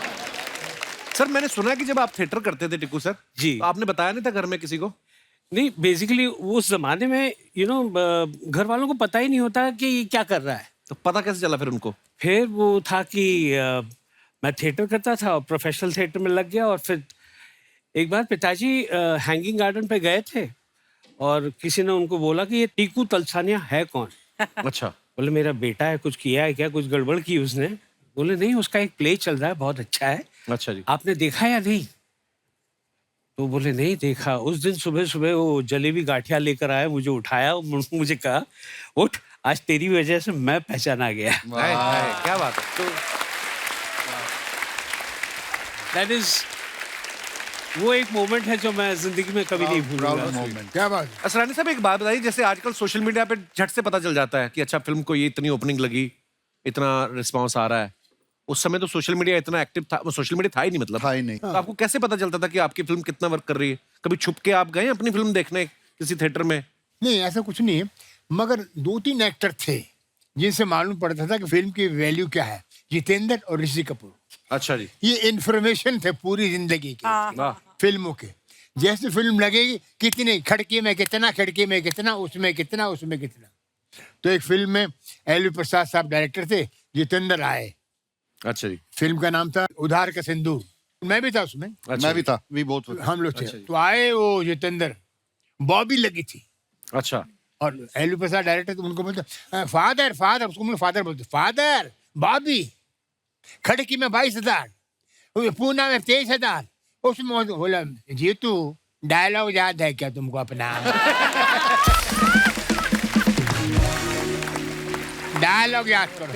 सर मैंने सुना है कि जब आप थिएटर करते थे टिक्कू सर जी। तो आपने बताया नहीं था घर में किसी को? नहीं, बेसिकली उस जमाने में घर वालों को पता ही नहीं होता कि ये क्या कर रहा है। तो पता कैसे चला फिर उनको? फिर वो था कि मैं थिएटर करता था और प्रोफेशनल थिएटर में लग गया। और फिर एक बार पिताजी हैंगिंग गार्डन पे गए थे और किसी ने उनको बोला कि ये टीकू तलसानिया है कौन? अच्छा। बोले मेरा बेटा है, कुछ किया है क्या, कुछ गड़बड़ की उसने? बोले नहीं, उसका एक प्ले चल रहा है, बहुत अच्छा है। अच्छा जी। आपने देखा या नहीं? तो बोले नहीं देखा। उस दिन सुबह सुबह वो जलेबी गाठिया लेकर आया, मुझे उठाया, मुझे कहा उठ, आज तेरी वजह से मैं पहचाना गया। हाय, हाय, क्या बात है। तो दैट इज वो एक मोमेंट है जो मैं जिंदगी में कभी नहीं भूलूंगा। मोमेंट। क्या बात है? असरानी साहब एक बात बताइए, जैसे आजकल सोशल मीडिया पे झट से पता चल जाता है कि अच्छा फिल्म को ये इतनी ओपनिंग लगी, इतना रिस्पांस आ रहा है। उस समय तो सोशल मीडिया इतना एक्टिव था, सोशल मीडिया था ही नहीं मतलब। था ही नहीं। तो आपको कैसे पता चलता था कि आपकी फिल्म कितना वर्क कर रही है? कभी छुप के आप गए अपनी फिल्म देखने किसी थिएटर में? नहीं, ऐसा कुछ नहीं है, मगर 2-3 एक्टर थे जिनसे मालूम पड़ता था कि फिल्म की वैल्यू क्या है। जितेंद्र और ऋषि कपूर, अच्छा जी। ये इन्फॉर्मेशन थे पूरी जिंदगी की वाह। फिल्मों के। जैसे फिल्म लगेगी, कितनी खिड़की में कितना, खिड़की में कितना, उसमें कितना, उसमें कितना। तो एक फिल्म में एलवी प्रसाद साहब डायरेक्टर थे, जितेंद्र आए। अच्छा जी। फिल्म का नाम था उधार का सिंदूर, मैं भी था उसमें। अच्छा मैं भी था, भी बहुत हम लोग थे। तो आए वो जितेंद्र, बॉबी लगी थी अच्छा। और एलवी प्रसाद डायरेक्टर, तो उनको बोलते फादर फादर, उसको फादर बोलते, फादर बॉबी खड़की में 22,000, पूना में 23,000। उसमें बोला जीतू डायलॉग याद है क्या तुमको अपना? डायलॉग याद करो।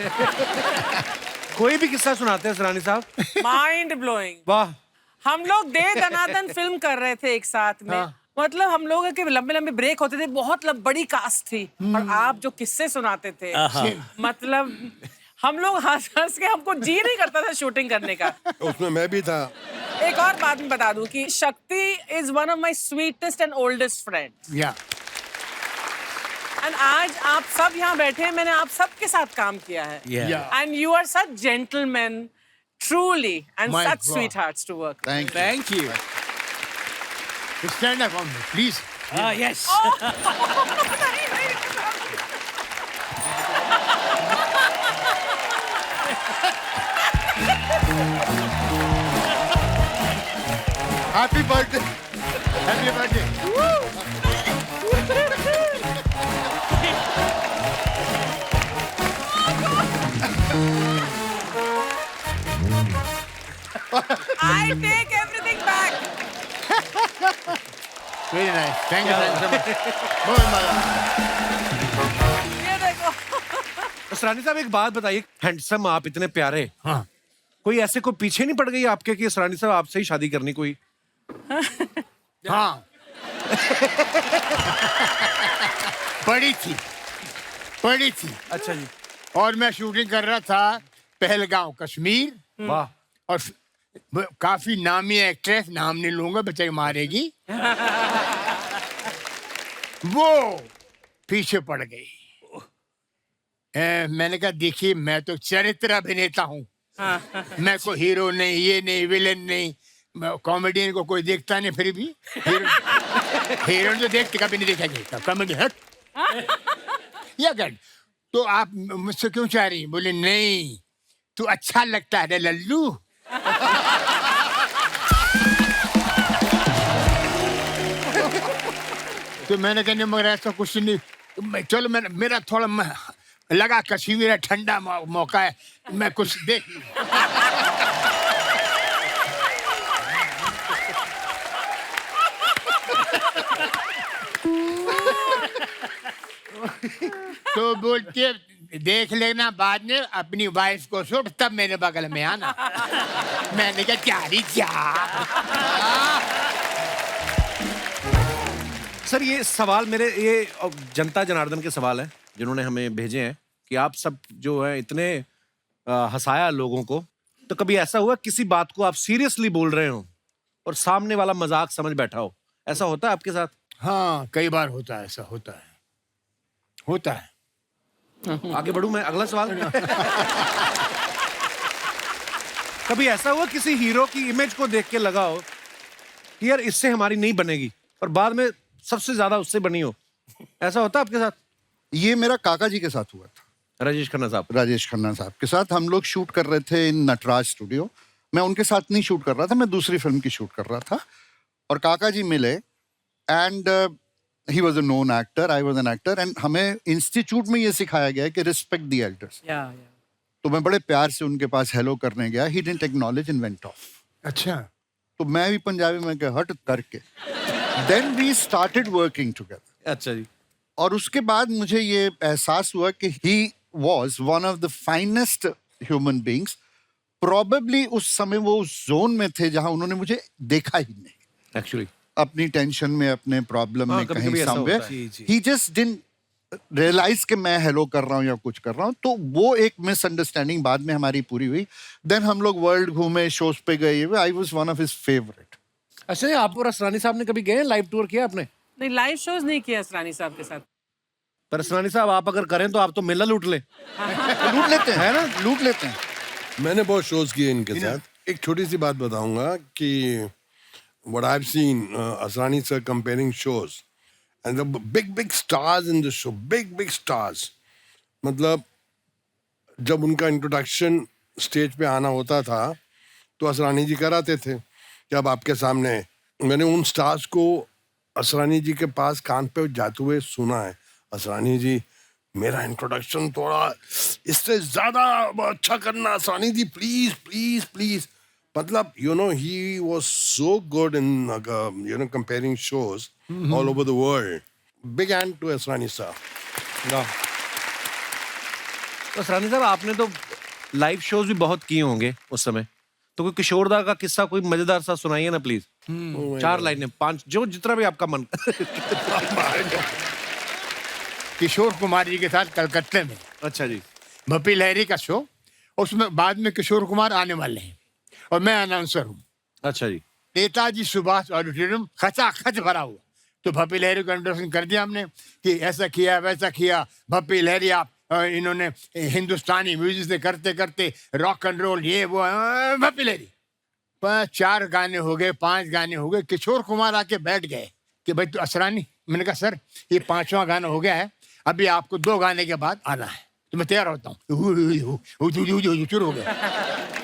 कोई भी किस्सा सुनाते हैं असरानी साहब। Mind blowing. वाह। हम लोग दे दनादन फिल्म कर रहे थे एक साथ में। मतलब हम लोगों के लंबे लंबे ब्रेक होते थे, बहुत बड़ी कास्ट थी और आप जो किस्से सुनाते थे, मतलब हम लोग हंस हंस के हमको जी नहीं करता था शूटिंग करने का। उसमें मैं भी था। एक और बात मैं बता दूं कि शक्ति is one of my sweetest and oldest friend. या एंड आज आप सब यहाँ बैठे हैं, मैंने आप सबके साथ काम किया है। Yeah. And you are such gentleman, truly, and My such God. Sweet hearts to work. Thank you. Stand up on me please. Yes. Happy birthday. Happy birthday. I take everything back. Very nice, thank you so much. बहुत मजा। ये देखो। असरानी साहब एक बात बताइए, हैंडसम आप इतने प्यारे, हाँ, कोई ऐसे कोई पीछे नहीं पड़ गई आपके कि असरानी साहब आपसे ही शादी करनी कोई? हाँ। पड़ी थी। अच्छा जी। और मैं शूटिंग कर रहा था पहलगांव कश्मीर, वाह। और काफी नामी एक्ट्रेस, नाम नहीं लूंगा बेचारी मारेगी, वो पीछे पड़ गई। मैंने कहा देखिए मैं तो चरित्र अभिनेता हूँ, मैं कोई हीरो नहीं, ये नहीं, विलेन नहीं, कॉमेडियन को कोई देखता नहीं, फिर भी हीरो तो देखते कभी नहीं देखा गया कॉमेडी हट या गट। तो आप मुझसे क्यों चाह रही? बोले नहीं, तू अच्छा लगता है लल्लू। तो मैंने कहने मगर ऐसा कुछ नहीं, चलो मेरा थोड़ा लगा कश्मीर है, ठंडा मौका है, मैं कुछ देख लूं। तो बोलते देख लेना बाद में अपनी वाइफ को शूट, तब मेरे बगल में आना। मैंने कहा प्यारी क्या। सर ये सवाल मेरे ये जनता जनार्दन के सवाल है जिन्होंने हमें भेजे हैं कि आप सब जो है इतने हंसाया लोगों को, तो कभी ऐसा हुआ किसी बात को आप सीरियसली बोल रहे हो और सामने वाला मजाक समझ बैठा हो? ऐसा होता है आपके साथ? हाँ कई बार होता है, ऐसा होता है। आगे बढ़ूं मैं, अगला सवाल। कभी ऐसा हुआ किसी हीरो की इमेज को देख के लगा हो कि यार इससे हमारी नहीं बनेगी, और बाद में सबसे ज्यादा उससे बनी हो? ऐसा होता है आपके साथ? ये मेरा काका जी के साथ हुआ था, राजेश खन्ना साहब। राजेश खन्ना साहब के साथ। हम लोग शूट कर रहे थे इन नटराज स्टूडियो। मैं उनके साथ नहीं शूट कर रहा था, मैं दूसरी फिल्म की शूट कर रहा था, और काका जी मिले and he was a known actor, I was an actor, and हमें इंस्टीट्यूट में ये सिखाया गया कि रिस्पेक्ट द एल्डर्स। तो मैं बड़े प्यार से उनके पास हेलो करने गया, he didn't acknowledge and went off. अच्छा। तो मैं भी पंजाबी में कहा हट करके, then we started working together. अच्छा जी। और उसके बाद मुझे ये एहसास हुआ कि he was one of the finest human beings. Probably उस समय वो उस जोन में थे जहां उन्होंने मुझे देखा ही नहीं, एक्चुअली अपनी टेंशन में, अपने प्रॉब्लम में, कभी-कभी कहीं ऐसा समवेयर होता है। ही जस्ट डिडंट रियलाइज कि मैं हेलो कर रहा हूँ या कुछ कर रहा हूँ। तो वो एक मिसअंडरस्टैंडिंग बाद में हमारी पूरी हुई। देन हम लोग वर्ल्ड घूमे, शोज पे गए, I was one of his favourite. अच्छा, आप और असरानी साहब ने कभी गए, लाइव टूर किया आपने? नहीं, लाइव शोज नहीं किया असरानी साहब के साथ। पर असरानी साहब आप अगर करें तो आप तो मेला लूट ले। लूट लेते हैं, है ना, लूट लेते हैं। मैंने बहुत शोज किए इनके साथ। एक छोटी सी बात बताऊंगा कि what I've seen Asrani sir comparing shows and the big stars in the show, big stars. मतलब जब उनका इंट्रोडक्शन स्टेज पे आना होता था तो असरानी जी कराते थे कि अब आपके सामने। मैंने उन स्टार्स को असरानी जी के पास कान पे जाते हुए सुना है, असरानी जी मेरा इंट्रोडक्शन थोड़ा इससे ज्यादा अच्छा करना, असरानी जी प्लीज प्लीज प्लीज। मतलब he was so good in comparing shows all over the world. Big hand to Asrani sir. तो असरानी साहब आपने तो लाइव शोज भी बहुत किए होंगे उस समय, तो कोई किशोरदा का किस्सा कोई मजेदार सा सुनाइए ना प्लीज। 4 लाइनें, 5, जो जितना भी आपका मन। किशोर कुमार जी के साथ कलकत्ते में। अच्छा जी। भपी लहरी का शो, उसमें बाद में किशोर कुमार आने वाले हैं और मैं अनाउंसर हूँ। अच्छा जी। नेताजी सुभाष ऑडिटोरियम खचाखच भरा हुआ। तो भपी लहरी को इंट्रोडक्शन कर दिया हमने कि ऐसा किया वैसा किया। भपी लहरी आप इन्होंने हिंदुस्तानी म्यूजिक से करते करते रॉक एंड रोल ये वो, भपी लहरी 4 गाने हो गए, 5 गाने हो गए। किशोर कुमार आके बैठ गए कि भाई तू असरानी, मैंने कहा सर ये 5वां गाना हो गया है, अभी आपको 2 गाने के बाद आना है, तो मैं तैयार होता हूँ। शुरू हो गया।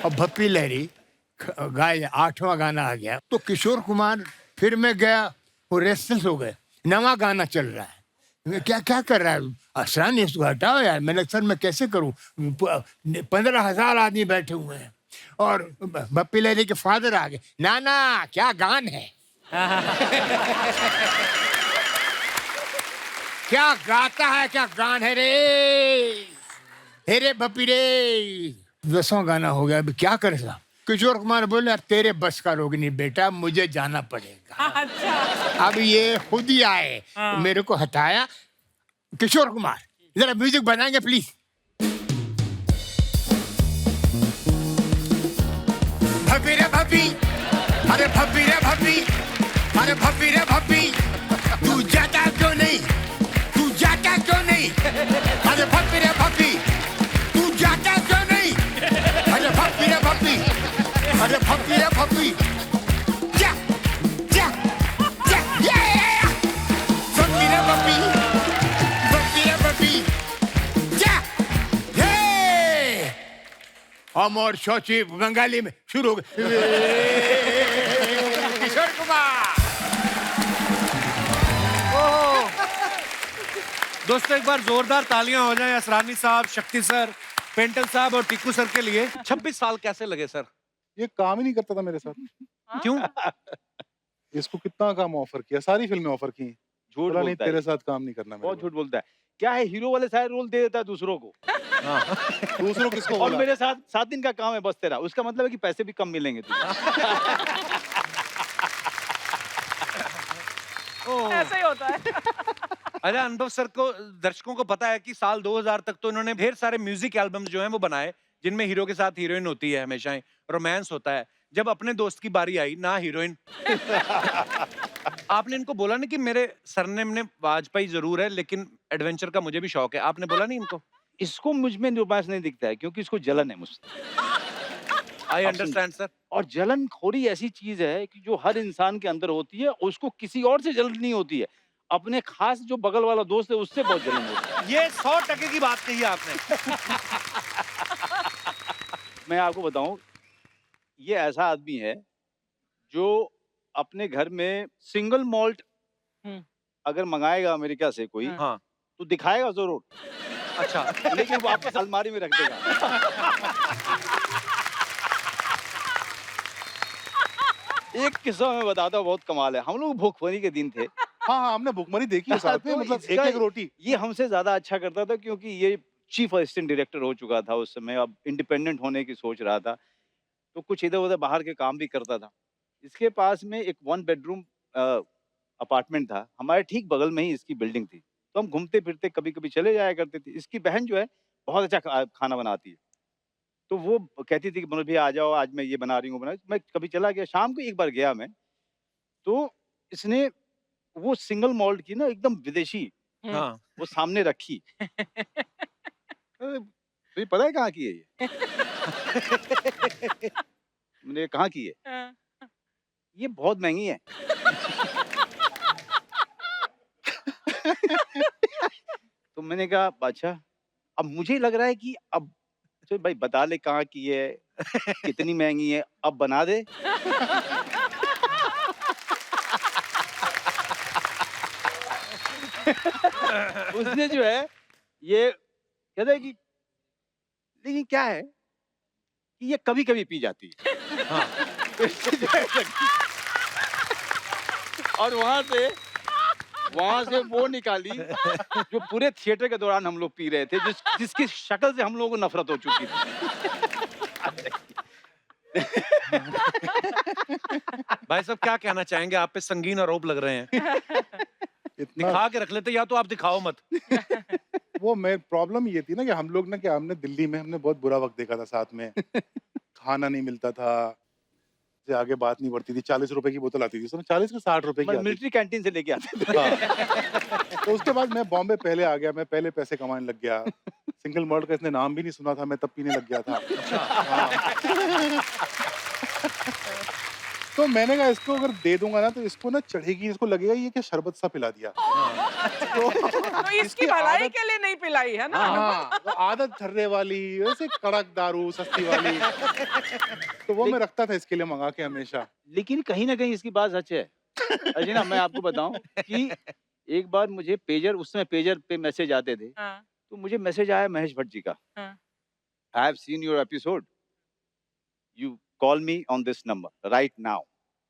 और भपी लहरी गाय 8वां गाना आ गया तो किशोर कुमार फिर मैं गया, वो रेस्टलेस हो गए। 9वां गाना चल रहा है, मैं क्या क्या कर रहा है असरानी, इसको हटाओ यार। मैंने सर मैं कैसे करूं, 15,000 आदमी बैठे हुए हैं। और भप्पी लहरी के फादर आ गए, नाना क्या गान है। क्या गाता है, क्या गान है रे, हे रे भप्पी रे। 10वां गाना हो गया, अभी क्या करे साहब। किशोर कुमार बोले तेरे बस का रोग नहीं बेटा, मुझे जाना पड़ेगा। अच्छा। अब ये खुद ही आए, मेरे को हटाया। किशोर कुमार जरा म्यूजिक बनाएंगे प्लीज। भपी रे भपी, अरे भपी रे भपी, अरे भपी रे भपी, तू जाता क्यों नहीं, तू जाता क्यों नहीं, अरे भपी रे भपी, तू जाता क्यों नहीं, अरे भपी रे भपी, अरे भपी रे भपी, जा जा जा, ये भपी रे भपी, भपी रे भपी, जा, ये अमर शौची बंगाली में शुरू हो गए। किशोर कुमार। दोस्तों एक बार जोरदार तालियां हो जाएं असरानी साहब, शक्ति सर, पेंटल साहब और टिक्कू सर के लिए। 26 साल कैसे लगे सर? ये काम ही नहीं करता था मेरे साथ। क्यों? इसको कितना काम ऑफर किया, सारी फिल्में ऑफर की, झूठ बोला नहीं बोलता है, तेरे साथ काम नहीं करना। बहुत झूठ बोलता है। क्या है, हीरो वाले सारे रोल दे देता है दूसरों को। दूसरों किसको और बोला? मेरे साथ 7 दिन का काम है बस तेरा, उसका मतलब है कि पैसे भी कम मिलेंगे तुझे। ऐसा ही होता है। अरे अनुभव सर को, दर्शकों को पता है कि साल 2000 तक तो इन्होंने ढेर सारे म्यूजिक एल्बम्स जो हैं वो बनाए, जिनमें हीरो के साथ हीरोइन होती है, हमेशा ही रोमांस होता है। जब अपने दोस्त की बारी आई, ना हीरोइन। आपने इनको बोला नहीं कि मेरे सरनेम ने वाजपेयी जरूर है, लेकिन एडवेंचर का मुझे भी शौक है? आपने बोला नहीं इनको? इसको मुझ में रोमांस नहीं दिखता है क्योंकि इसको जलन है मुझसे। I understand sir. और जलन खोरी ऐसी चीज है कि जो हर इंसान के अंदर होती है, उसको किसी और से जलन नहीं होती है, अपने खास जो बगल वाला दोस्त है उससे बहुत जलन होती है। ये 100% की बात कही आपने। मैं आपको बताऊं, ये ऐसा आदमी है जो अपने घर में सिंगल मॉल्ट अगर मंगाएगा अमेरिका से कोई, हाँ। तो दिखाएगा जरूर, अच्छा। लेकिन वापस अलमारी में रख देगा। एक किस्सा मैं बताता हूँ, बहुत कमाल है। हम लोग भूखमरी के दिन थे। हाँ हाँ, हमने भुखमरी देखी है साथ में, तो मतलब इसका- एक रोटी। ये हमसे ज्यादा अच्छा करता था क्योंकि ये चीफ असिस्टेंट डायरेक्टर हो चुका था उस समय, अब इंडिपेंडेंट होने की सोच रहा था, तो कुछ इधर उधर बाहर के काम भी करता था। इसके पास में एक 1 बेडरूम अपार्टमेंट था, हमारे ठीक बगल में ही इसकी बिल्डिंग थी, तो हम घूमते फिरते कभी कभी चले जाया करते थे। इसकी बहन जो है बहुत अच्छा खाना बनाती है, तो वो कहती थी कि मनोज भैया आ जाओ, आज मैं ये बना रही हूँ, मैं कभी चला गया। शाम को एक बार गया मैं, तो इसने वो सिंगल मॉल्ट की ना एकदम विदेशी हाँ। वो सामने रखी। तुझे पता है कहाँ की है ये? मैंने कहाँ की है? ये बहुत महंगी है। तो मैंने कहा अच्छा। अब मुझे लग रहा है कि अब तो भाई बता ले कहाँ की है, कितनी महंगी है, अब बना दे। उसने जो है ये कहता है कि लेकिन क्या है कि ये कभी कभी पी जाती है। हाँ। और वहां से वो निकाली जो पूरे थिएटर के दौरान हम लोग पी रहे थे, जिसकी शक्ल से हम लोगों को नफरत हो चुकी थी। भाई साहब क्या कहना चाहेंगे? आप पे संगीन आरोप लग रहे हैं। इतना दिखा के रख लेते, या तो आप दिखाओ मत। वो मैं प्रॉब्लम ये थी ना कि हम लोग ना, क्या हमने दिल्ली में हमने बहुत बुरा वक्त देखा था साथ में। खाना नहीं मिलता था, से आगे बात नहीं बढ़ती थी। 40 रुपए की बोतल आती थी, उसमें 40 के 60 रुपए की आती थी। मिलिट्री कैंटीन से लेके आते थे। हाँ। तो उसके बाद मैं बॉम्बे पहले आ गया, मैं पहले पैसे कमाने लग गया। सिंगल मॉल्ट का इसने नाम भी नहीं सुना था, मैं तब पीने लग गया था। हाँ। तो मैंने कहा इसको अगर दे दूंगा ना तो इसको ना चढ़ेगी, इसको लगेगा ये क्या शरबत सा पिला दिया। तो इसकी भलाई के लिए नहीं पिलाई है ना। हाँ, तो आदत ठर्रे वाली, वैसे कड़क दारू सस्ती वाली। तो वो मैं रखता था इसके लिए मंगा के हमेशा। लेकिन कहीं ना कहीं इसकी बात सच है। अजय ना, मैं आपको बताऊं कि एक बार मुझे पेजर, उस समय पेजर पे मैसेज आते थे, तो मुझे मैसेज आया महेश भट्ट जी का, I have seen your episode, you call me on this number right now.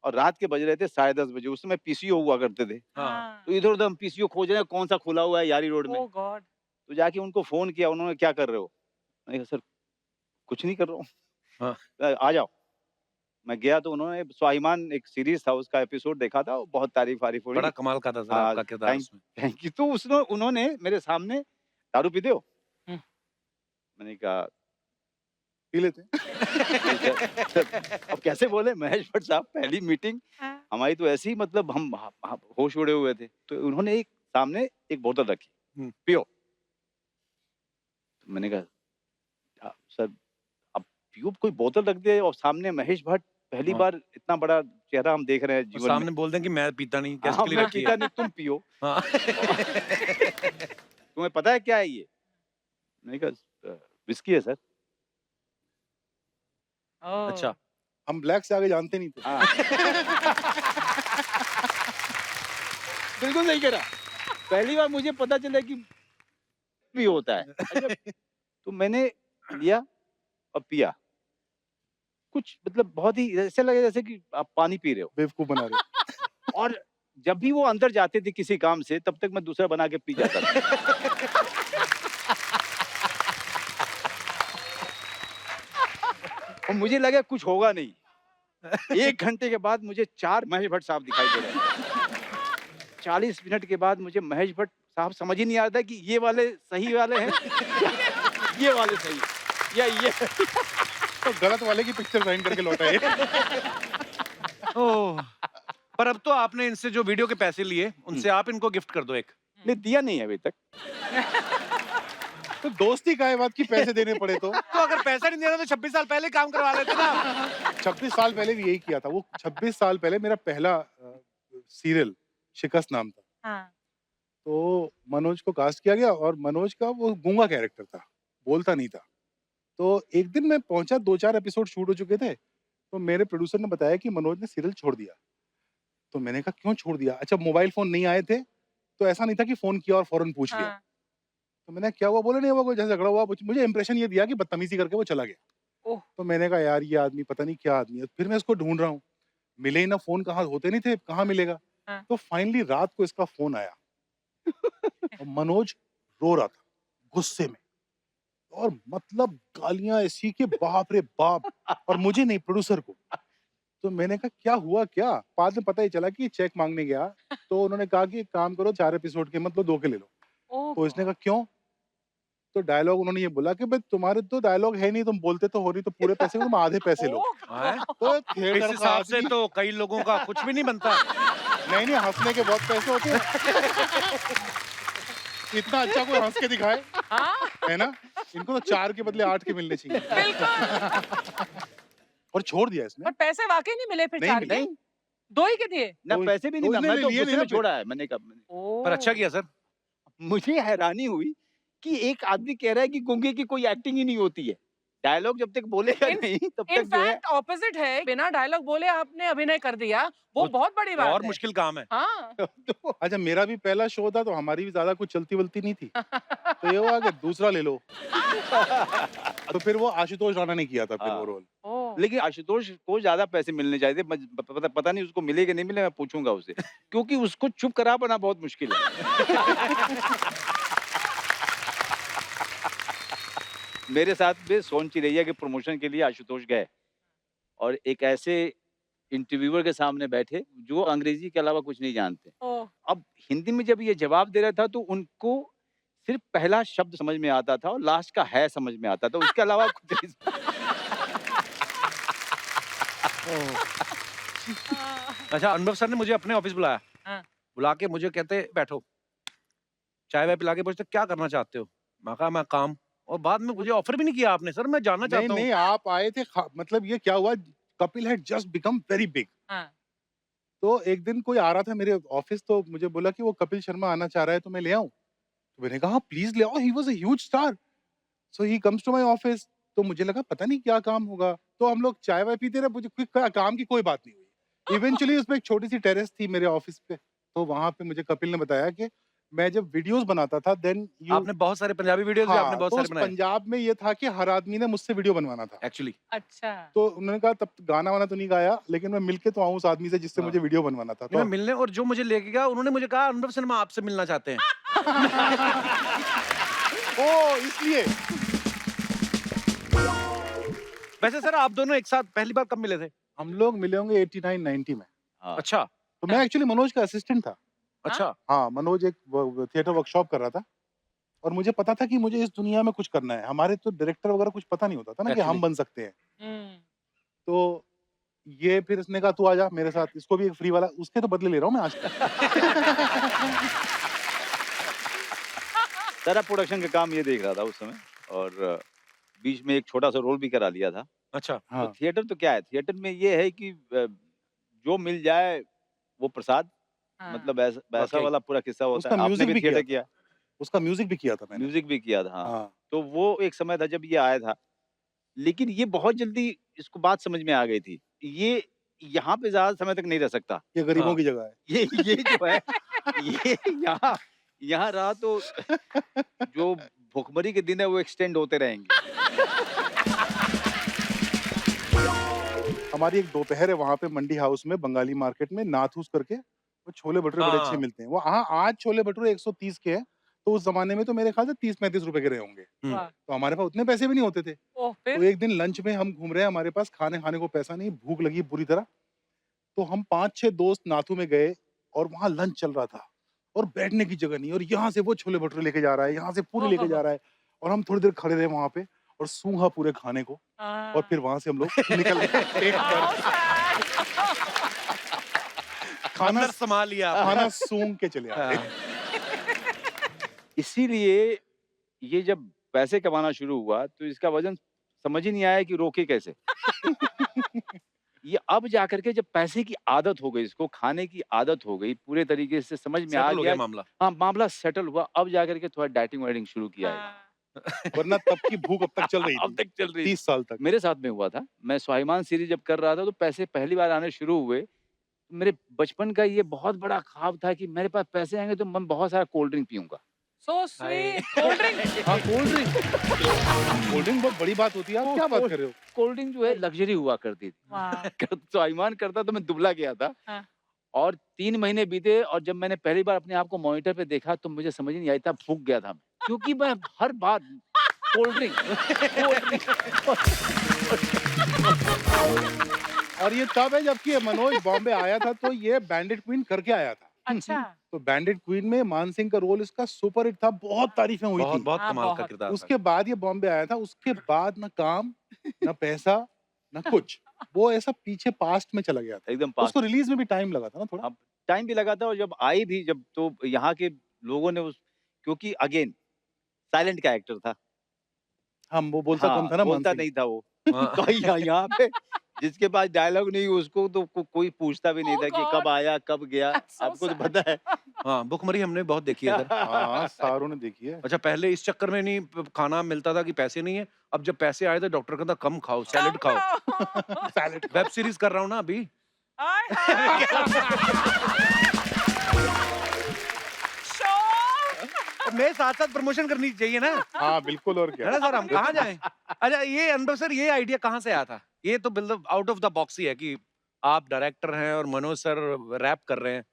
और रात के बज रहे थे 10:30 बजे, उस समय पीसीओ हुआ करते थे। हाँ। तो इधर उधर हम पीसीओ खोज रहे हैं, कौन सा खुला हुआ है यारी रोड में। ओह गॉड। तो जाके उनको फोन किया, उन्होंने क्या कर रहे हो? मैंने कहा सर कुछ नहीं कर रहा हूँ। हाँ। आ जाओ। मैं गया तो उन्होंने स्वाभिमान एक सीरीज था, उसका एपिसोड देखा था, बहुत तारीफ हो बड़ा रही। कमाल का था सर हाँ, आपका किरदार उसमें। Thank you. तो उन्होंने मेरे सामने दारू पीते हो? मैंने कहा पी लेते हैं। अब कैसे बोले महेश भट्ट साहब, पहली मीटिंग हमारी तो ऐसी, मतलब हम होश उड़े हुए थे। तो उन्होंने एक सामने एक बोतल रखी, पियो। तो मैंने कहा सर अब पियो, कोई बोतल रख दे और सामने महेश भट्ट, पहली बार इतना बड़ा चेहरा हम देख रहे हैं जीवन सामने में। बोल दें कि मैं पीता नहीं, गेस्ट हाँ, के लिए मैं रखी पीता है। नहीं, तुम पियो। हाँ। तुम्हें पता है क्या है ये? मैंने कहा विस्की है सर। अच्छा। हम ब्लैक से आगे जानते नहीं थे। हाँ। बिल्कुल नहीं कह रहा। पहली बार मुझे पता चला कि भी होता है। अच्छा, तो मैंने लिया और पिया। कुछ मतलब बहुत ही ऐसे लगे जैसे कि आप पानी पी रहे हो। बेवकूफ बना रहे। और जब भी वो अंदर जाते थे किसी काम से, तब तक मैं दूसरा बना के पी जाता था। और मुझे लगा कुछ होगा नहीं। 1 घंटे के बाद मुझे 4 महेश भट्ट साहब दिखाई दे रहे हैं। 40 मिनट के बाद मुझे महेश भट्ट साहब समझ ही नहीं आ रहा था कि ये वाले सही वाले हैं, ये वाले सही या ये। तो गलत वाले की पिक्चर साइन करके लौटा है। ओह, पर अब तो आपने इनसे जो वीडियो के पैसे लिए, उनसे आप इनको गिफ्ट कर दो एक। नहीं, दिया नहीं है अभी तक। तो दोस्ती का है बात की पैसे देने पड़े तो अगर पैसा नहीं देना तो 26 साल पहले काम करवा लेते ना। 26 साल पहले भी यही किया था। वो 26 साल पहले मेरा पहला सीरियल शिकस्त नाम था। हाँ। तो मनोज को कास्ट किया गया और मनोज का वो गूंगा कैरेक्टर था, बोलता नहीं था। तो एक दिन मैं पहुंचा, 2-4 एपिसोड शूट हो चुके थे, तो मेरे प्रोड्यूसर ने बताया कि मनोज ने सीरियल छोड़ दिया। तो मैंने कहा क्यों छोड़ दिया? अच्छा, मोबाइल फोन नहीं आए थे, तो ऐसा नहीं था कि फोन किया और फौरन पूछ लिया। तो मैंने क्या हुआ, बोले नहीं हुआ, कोई जैसे झगड़ा हुआ। मुझे इंप्रेशन ये दिया कि बदतमीजी करके वो चला गया। तो मैंने कहा यार ये आदमी पता नहीं क्या आदमी है। फिर मैं इसको ढूंढ रहा हूँ, मिले ही ना, फोन कहाँ होते नहीं थे, कहाँ मिलेगा। तो फाइनली रात को इसका फोन आया और मनोज रो रहा था गुस्से में, और मतलब गालियां ऐसी कि बाप रे बाप, और मुझे नहीं, प्रोड्यूसर को। तो मैंने कहा क्या हुआ क्या? बाद में पता ही चला कि चेक मांगने गया, तो उन्होंने कहा कि एक काम करो, 4 एपिसोड के मतलब 2 के ले लो। तो इसने कहा क्यों? तो डायलॉग उन्होंने ये बोला कि भाई तुम्हारे तो डायलॉग है नहीं, तुम बोलते तो हो नहीं, तो पूरे पैसे तुम आधे पैसे लो। तो इस थिएटर का हिसाब से आदमी, तो कई लोगों का कुछ भी नहीं बनता। नहीं हंसने के बहुत पैसे होते हैं। इतना अच्छा कोई हंस के दिखाए, है ना? इनको तो 4 के बदले 8 के मिलने चाहिए। और छोड़ दिया इसने। पर पैसे वाकई नहीं मिले फिर? नहीं 4 मिले। के 2 ही के दिए? ना तो पैसे भी नहीं, उसने मैं तो लिए गुस्से नहीं में ना छोड़ा है। मैंने कहा, पर अच्छा किया सर। मुझे हैरानी हुई कि एक आदमी कह रहा है कि गूंगे की कोई एक्टिंग ही नहीं होती है। डायलॉग जब तक बोलेगा नहीं तब तक जो है। इनफैक्ट ऑपोजिट है, बिना डायलॉग बोले आपने अभिनय कर दिया, वो बहुत बड़ी बात और है। मुश्किल काम है। हाँ। अच्छा, मेरा भी पहला शो था, तो हमारी भी ज्यादा कुछ चलती वलती नहीं थी। तो ये हुआ कि दूसरा ले लो। तो फिर वो आशुतोष राणा ने किया था फिर वो रोल। लेकिन आशुतोष को ज्यादा पैसे मिलने चाहिए थे। पता नहीं उसको मिले कि नहीं मिले, मैं पूछूंगा उससे, क्योंकि उसको चुप करा पाना बहुत मुश्किल है। मेरे साथ भी सोन चिरैया के प्रमोशन के लिए आशुतोष गए और एक ऐसे इंटरव्यूअर के सामने बैठे जो अंग्रेजी के अलावा कुछ नहीं जानते। अब हिंदी में जब ये जवाब दे रहा था तो उनको सिर्फ पहला शब्द समझ में आता था और लास्ट का है समझ में आता था, उसके अलावा कुछ नहीं। अच्छा, अनुभव सर ने मुझे अपने ऑफिस बुलाया। बुला के मुझे कहते बैठो, चाय वाय पिला के पूछते क्या करना चाहते हो। मैं कहा मैं काम। और बाद में मुझे ऑफर भी नहीं किया आपने। सर मैं जानना चाहता हूँ। नहीं, आप आए थे, मतलब ये क्या हुआ, Kapil had just become very big. तो एक दिन कोई आ रहा था मेरे ऑफिस, तो मुझे बोला कि वो कपिल शर्मा आना चाह रहा है, तो मैं ले आऊं। तो मैंने कहा प्लीज ले आओ, he was a huge star, so he comes to my office. तो मुझे लगा पता नहीं क्या काम होगा, तो हम लोग चाय वाय पीते रहे, मुझे काम की कोई बात नहीं हुई। इवेंचुअली उसमें एक छोटी सी टेरेस थी मेरे ऑफिस पे, तो वहां पे मुझे कपिल ने बताया कि मैं जब वीडियोस बनाता था, देन आपने बहुत सारे पंजाबी वीडियोस भी आपने बहुत तो सारे बनाए। पंजाब में ये था कि हर आदमी ने मुझसे वीडियो बनवाना था एक्चुअली। अच्छा। तो उन्होंने कहा तब गाना वाना तो नहीं गाया, लेकिन मैं मिलके तो आऊं उस आदमी से जिससे मुझे वीडियो बनवाना था। मैं तो मिलने, और जो मुझे लेके गया उन्होंने मुझे कहा अनुभव सिन्हा आपसे मिलना चाहते हैं। ओ इसलिए। वैसे सर आप दोनों एक साथ पहली बार कब मिले थे? हम लोग मिले होंगे 89-90 में। अच्छा। तो मैं एक्चुअली मनोज का असिस्टेंट था। अच्छा। हाँ, मनोज एक थिएटर वर्कशॉप कर रहा था और मुझे पता था कि मुझे इस दुनिया में कुछ करना है। हमारे तो डायरेक्टर वगैरह कुछ पता नहीं होता था ना कि हम बन सकते हैं। तो ये फिर इसने कहा तू आजा मेरे साथ, इसको भी एक फ्री वाला, उसके तो बदले ले रहा हूँ मैं आज। सारा प्रोडक्शन का काम ये देख रहा था उस समय, और बीच में एक छोटा सा रोल भी करा लिया था। अच्छा। हाँ। तो थिएटर तो क्या है, थिएटर में ये है कि जो मिल जाए वो प्रसाद। मतलब वैसा वाला पूरा किस्सा होता है। आपने भी थिएटर किया? उसका म्यूजिक भी किया था मैंने। म्यूजिक भी किया था। हाँ। तो वो एक समय था जब ये आया था, लेकिन ये बहुत जल्दी इसको बात समझ में आ गई थी, ये यहाँ पे ज्यादा समय तक नहीं रह सकता। ये गरीबों की जगह है। ये जो है, ये यहाँ रहा तो जो भुखमरी के दिन है वो एक्सटेंड होते रहेंगे। हमारी एक दोपहर है वहां पे मंडी हाउस में, बंगाली मार्केट में, नाथूस करके, वो छोले भटूरे बड़े अच्छे हाँ। मिलते हैं वो। हाँ, आज छोले भटूरे 130 के हैं, तो उस जमाने में तो मेरे ख्याल से 30-35 रुपए के रहे होंगे। वाह। तो हमारे पास उतने पैसे भी नहीं होते थे। ओह, तो फिर एक दिन लंच में हम घूम रहे हैं, हमारे पास खाने खाने को पैसा नहीं, भूख लगी बुरी तरह। तो हम 5-6 दोस्त नाथू में गए और वहाँ लंच चल रहा था और बैठने की जगह नहीं, और यहाँ से वो छोले भटूरे लेके जा रहा है, यहाँ से पूरी लेके जा रहा है, और हम थोड़ी देर खड़े रहे वहाँ पे और सूंघा पूरे खाने को, और फिर वहां से हम लोग निकल गए पेट भर। खाना अंदर संभाल लिया आपने। खाना सूंघ के चले आए। इसीलिए ये जब पैसे कमाना शुरू हुआ तो इसका वजन समझ ही नहीं आया कि रोके कैसे। ये अब जाकर के जब पैसे की आदत हो गई, इसको खाने की आदत हो गई, पूरे तरीके से समझ में आ सेटल हो गया गया। मामला। हाँ, मामला सेटल हुआ, अब जाकर के थोड़ा डाइटिंग वाइटिंग शुरू किया है। वरना तब की भूख अब तक चल रही अब थी, तक चल रही 30 साल तक। मेरे साथ में हुआ था। मैं स्वाभिमान सीरीज जब कर रहा था तो पैसे पहली बार आने शुरू हुए। मेरे बचपन का ये बहुत बड़ा ख्वाब था कि मेरे पास पैसे आएंगे तो मैं बहुत सारा कोल्ड ड्रिंक पीऊंगा। So sweet. Cold drink. हाँ, कोल्ड ड्रिंक। कोल्ड ड्रिंक बहुत बड़ी बात होती है, आप क्या बात कर रहे हो? कोल्ड ड्रिंक जो है लग्जरी हुआ करती थी। वाह। स्वाभिमान करता तो मैं दुबला गया था। हाँ। और 3 महीने बीते और जब मैंने पहली बार अपने आप को मॉनिटर पे देखा तो मुझे समझ नहीं आया, इतना फूक गया था मैं। क्योंकि मैं हर बार कोल्ड ड्रिंक और ये तब है जबकि मनोज बॉम्बे आया था तो ये बैंडिट क्वीन करके आया था। अच्छा। तो बैंडिट क्वीन में मान सिंह का रोल इसका सुपर हिट था, बहुत तारीफें हुई बहुत थी। बहुत हाँ, कमाल का बहुत। किरदार था। उसके बाद ये बॉम्बे आया था, उसके बाद ना काम ना पैसा ना कुछ, वो ऐसा पीछे पास्ट में चला गया था। एकदम पास। उसको रिलीज में भी टाइम लगा था ना थोड़ा। अब टाइम भी लगा था और जब आई भी जब तो यहाँ के लोगों ने उस क्योंकि अगेन साइलेंट का एक्टर था। हम वो बोलता कम था ना, बोलता मान सिंह। नहीं था वो। हाँ। तो यहाँ पे जिसके पास डायलॉग नहीं उसको तो कोई पूछता भी नहीं Oh था कि God. कब आया कब गया। So आपको तो sad. पता है। हाँ, भुखमरी हमने बहुत देखी है इधर। हाँ, सारों ने देखी है। अच्छा, पहले इस चक्कर में नहीं खाना मिलता था कि पैसे नहीं है, अब जब पैसे आए तो डॉक्टर कहता कम खाओ, सैलेड खाओ। सैलेड वेब सीरीज कर रहा हूँ ना अभी। आय हाय। मैं साथ साथ प्रमोशन करनी चाहिए ना, हाँ बिल्कुल, और है क्या। ना सर? हम कहाँ जाएं? अच्छा, ये अनुभव सर, ये आइडिया कहाँ से आया था? ये तो बिल्कुल आउट ऑफ द बॉक्स ही है कि आप डायरेक्टर हैं और मनोज सर रैप कर रहे हैं।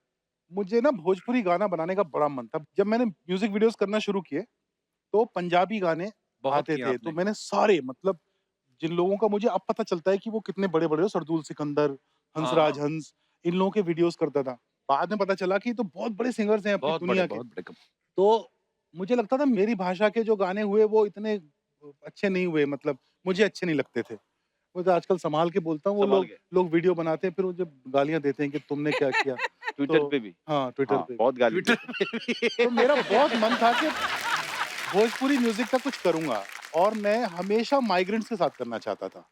मुझे ना भोजपुरी गाना बनाने का बड़ा मन था। जब मैंने म्यूजिक वीडियोस करना शुरू किए तो पंजाबी गाने बहुत आते किए थे, आपने। तो मैंने सारे, मतलब जिन लोगों का मुझे अब पता चलता है कि वो कितने बड़े बड़े हो, सरदूल सिकंदर, हंसराज हंस, इन लोगों के वीडियोस करता था। बाद में पता चला कि ये तो बहुत बड़े सिंगर्स हैं अपनी बहुत दुनिया बड़े, के। बहुत बड़े। तो मुझे लगता था मेरी भाषा के जो गाने हुए वो इतने अच्छे नहीं हुए, मतलब मुझे अच्छे नहीं लगते थे। वो तो आजकल संभाल के बोलता हूँ, वो संभाल लोग के। लोग वीडियो बनाते हैं फिर वो जब गालियां देते हैं कि तुमने क्या किया। ट्विटर तो- पे भी। हाँ, ट्विटर हाँ, पे। बहुत गाली। तो मेरा बहुत मन था कि भोजपुरी म्यूजिक का कुछ करूंगा, और मैं हमेशा माइग्रेंट्स के साथ करना चाहता था।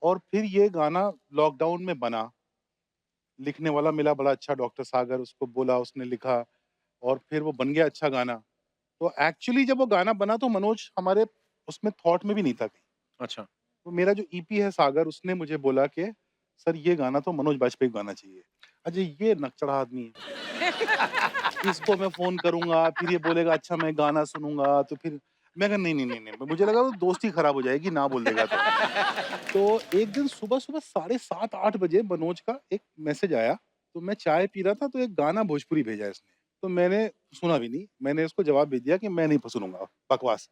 और फिर ये गाना लॉकडाउन में बना, लिखने वाला मिला बड़ा अच्छा, डॉक्टर सागर, उसको बोला, उसने लिखा, और फिर वो बन गया अच्छा गाना। तो एक्चुअली जब वो गाना बना तो मनोज हमारे उसमें थॉट में भी नहीं था कहीं। अच्छा, तो मेरा जो ईपी है सागर, उसने मुझे बोला कि सर ये गाना तो मनोज बाजपेयी को गाना चाहिए। अजय ये नकचढ़ा आदमी है, इसको मैं फोन करूंगा, फिर ये बोलेगा अच्छा मैं गाना सुनूंगा, तो फिर मैं कहा नहीं नहीं नहीं नहीं, मुझे लगा वो दोस्ती खराब हो जाएगी ना बोल देगा तो एक दिन सुबह सुबह 7:30-8 बजे मनोज का एक मैसेज आया। तो मैं चाय पी रहा था तो एक गाना भोजपुरी भेजा इसने, तो मैंने सुना भी नहीं, मैंने उसको जवाब भेज दिया कि मैं नहीं सुनूंगा, बकवास।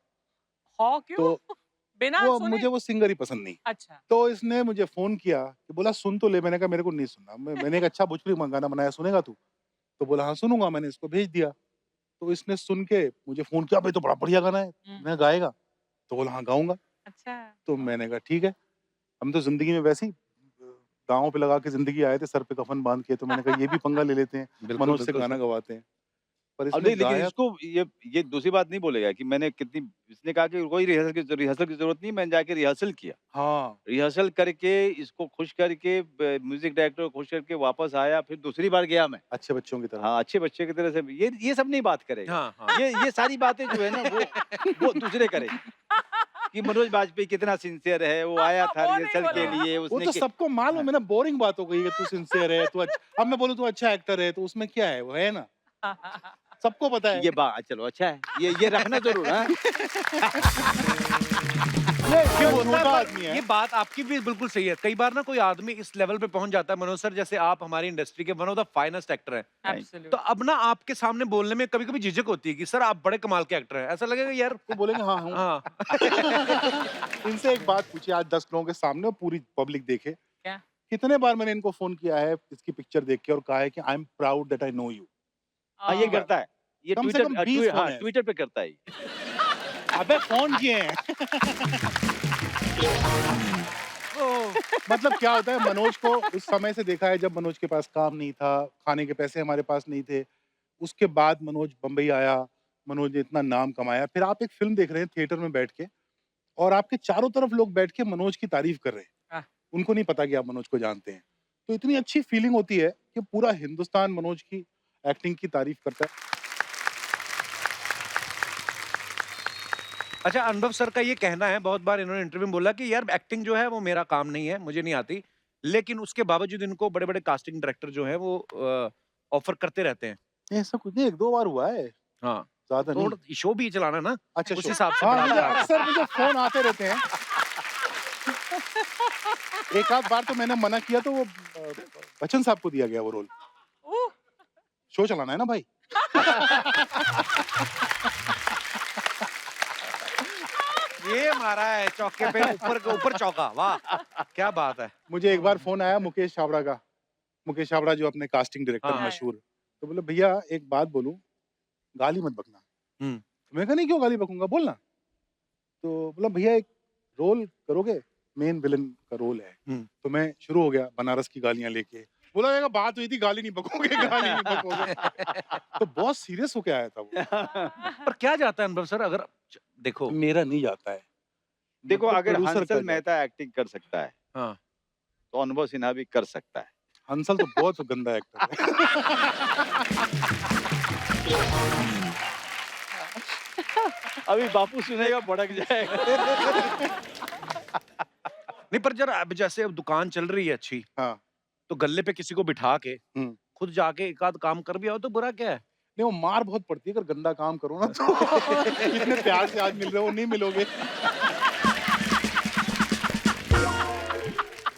हाँ, क्यों? तो बिना वो सुने? मुझे वो सिंगर ही पसंद नहीं। अच्छा। तो इसने मुझे फोन किया कि बोला सुन तो ले। मैंने कहा मेरे को नहीं सुनना। मैंने एक अच्छा भोजपुरी गाना बनाया, सुनेगा तू? तो बोला हाँ सुनूंगा। मैंने इसको भेज दिया, तो इसने सुन के मुझे फोन किया, भाई तो बड़ा बढ़िया गाना है, मैं गाएगा? तो बोला हाँ गाऊंगा। अच्छा। तो मैंने कहा ठीक है। हम तो जिंदगी में वैसे ही गाँव पे लगा के जिंदगी आए थे, सर पे कफन बांध के, तो मैंने कहा ये भी पंगा ले लेते हैं, बिल्कुल, मनोज से बिल्कुल गाना सर। गवाते हैं। पर अब इसने नहीं, लेकिन गाया। इसको ये दूसरी बात नहीं बोलेगा कि मैंने कितनी, इसने कहा कि कोई रिहर्सल की जरूरत नहीं, मैंने जाके रिहर्सल किया। हाँ, रिहर्सल करके इसको खुश करके म्यूजिक डायरेक्टर को खुश करके वापस आया, फिर दूसरी बार गया मैं। अच्छे बच्चों की तरह। हाँ, अच्छे बच्चे की तरह से। ये सब नहीं बात करेगा। हाँ, हाँ। ये सारी बातें जो है ना वो दूसरे करेंगे कि मनोज बाजपेयी कितना सिंसियर है, वो आया था वो नहीं रिहर्सल के बोला। लिए, वो उसने तो सबको मालूम है ना, बोरिंग बात हो गई है, तू सिंसियर है, तू अच्छा। अब मैं बोलूं तू अच्छा एक्टर है, तो उसमें क्या है, वो है ना। सबको पता है। ये बात चलो अच्छा है, ये रखना जरूर है। ये होता छोटा है, आदमी पर है। ये बात आपकी भी बिल्कुल सही है। कई बार ना कोई आदमी इस लेवल पे पहुंच जाता है, मनोज सर जैसे आप हमारी इंडस्ट्री के one of the finest actor हैं, Absolutely. तो अब ना आपके सामने बोलने में कभी कभी झिझक होती है कि सर आप बड़े कमाल के एक्टर हैं, ऐसा लगेगा यार। वो बोलेंगे हाँ हूँ। हाँ। इनसे एक बात पूछिए आज 10 लोगों के सामने और पूरी पब्लिक देखे, क्या? कितने बार मैंने इनको फोन किया है इसकी पिक्चर देख के और कहा है कि आई am proud that I know you. हाँ ये करता है, ये कम से कम 20 फोन है। ट्विटर पे करता है। अबे फोन किए हैं। मतलब क्या होता है, मनोज को उस समय से देखा है जब मनोज के पास काम नहीं था, खाने के पैसे हमारे पास नहीं थे। उसके बाद मनोज बम्बई आया, मनोज ने इतना नाम कमाया, फिर आप एक फिल्म देख रहे हैं थिएटर में बैठ के और आपके चारों तरफ लोग बैठ के मनोज की तारीफ कर रहे हैं। उनको नहीं पता कि आप मनोज को जानते हैं, तो इतनी अच्छी फीलिंग होती है कि पूरा हिंदुस्तान मनोज की एक्टिंग की तारीफ करता है। अच्छा, अनुभव सर का ये कहना है, बहुत बार इन्होंने इंटरव्यू में बोला कि यार एक्टिंग जो है वो मेरा काम नहीं है, मुझे नहीं आती, लेकिन उसके बावजूद इनको बड़े बड़े कास्टिंग डायरेक्टर जो है वो ऑफर करते रहते हैं। ऐसा कुछ नहीं, 1-2 बार हुआ है, हाँ, ज्यादा नहीं। तो शो भी चलाना है ना, अच्छा उस शो। हिसाब से हाँ, बढ़ाते हाँ, हैं। अक्सर मुझे फोन आते रहते हैं। एक आध बार तो मैंने मना किया तो वो बच्चन साहब को दिया गया वो रोल। शो चलाना है ना भाई। ये मारा है चौके पे, ऊपर के ऊपर चौका, वाह क्या बात है। मुझे एक बार फोन आया मुकेश छाबड़ा का, मुकेश छाबड़ा जो अपने कास्टिंग डायरेक्टर हाँ। मशहूर, तो बोले भैया एक बात बोलूं, गाली मत बकना। तो मैं कहा नहीं क्यों गाली बकूंगा, बोलना। तो बोला भैया एक रोल करोगे, मेन विलन का रोल है। तो मैं शुरू हो गया बनारस की गालियां लेके, बोला जाएगा बात हुई थी गाली नहीं बकोगे, गाली नहीं बकोगे। तो बहुत सीरियस होके आया था वो। पर क्या जाता है अनुभव सर, अगर देखो मेरा नहीं जाता है। देखो मतलब अगर producer हंसल का मेहता एक्टिंग कर सकता है, हाँ, तो अनुभव सिन्हा भी कर सकता है। हंसल तो बहुत गंदा एक्टर है। अभी बापू सुनेगा भड़क जाएगा। नहीं पर जरा अब जैसे अब दुकान चल रही है अच्छी, हाँ। तो गल्ले पे किसी को बिठा के खुद जाके एक आध काम कर भी आओ तो बुरा क्या है। नहीं वो मार बहुत पड़ती है अगर गंदा काम करो ना तो। इतने प्यार से आज मिल रहे हो, नहीं मिलोगे।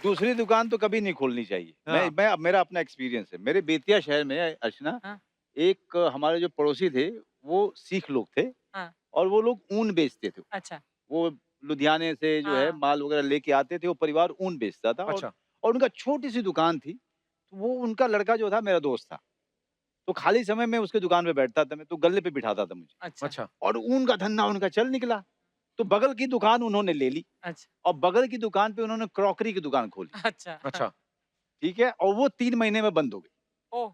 दूसरी दुकान तो कभी नहीं खोलनी चाहिए। हाँ। मैं मेरा अपना एक्सपीरियंस है, मेरे बेतिया शहर में अर्चना, हाँ। एक हमारे जो पड़ोसी थे वो सिख लोग थे, हाँ। और वो लोग ऊन बेचते थे। अच्छा। वो लुधियाने से जो है हाँ। माल वगैरह लेके आते थे, वो परिवार ऊन बेचता था। अच्छा। और उनका छोटी सी दुकान थी, तो वो उनका लड़का जो था मेरा दोस्त था, तो खाली समय में उसके दुकान पे बैठता था, मैं तो गले पे बिठाता था मुझे। अच्छा। अच्छा, और ऊन का धंधा उनका चल निकला, तो बगल की दुकान उन्होंने ले ली, अच्छा। और बगल की दुकान पे उन्होंने क्रॉकरी की दुकान खोली। अच्छा। अच्छा, ठीक है, और वो 3 महीने में बंद हो गई। ओह।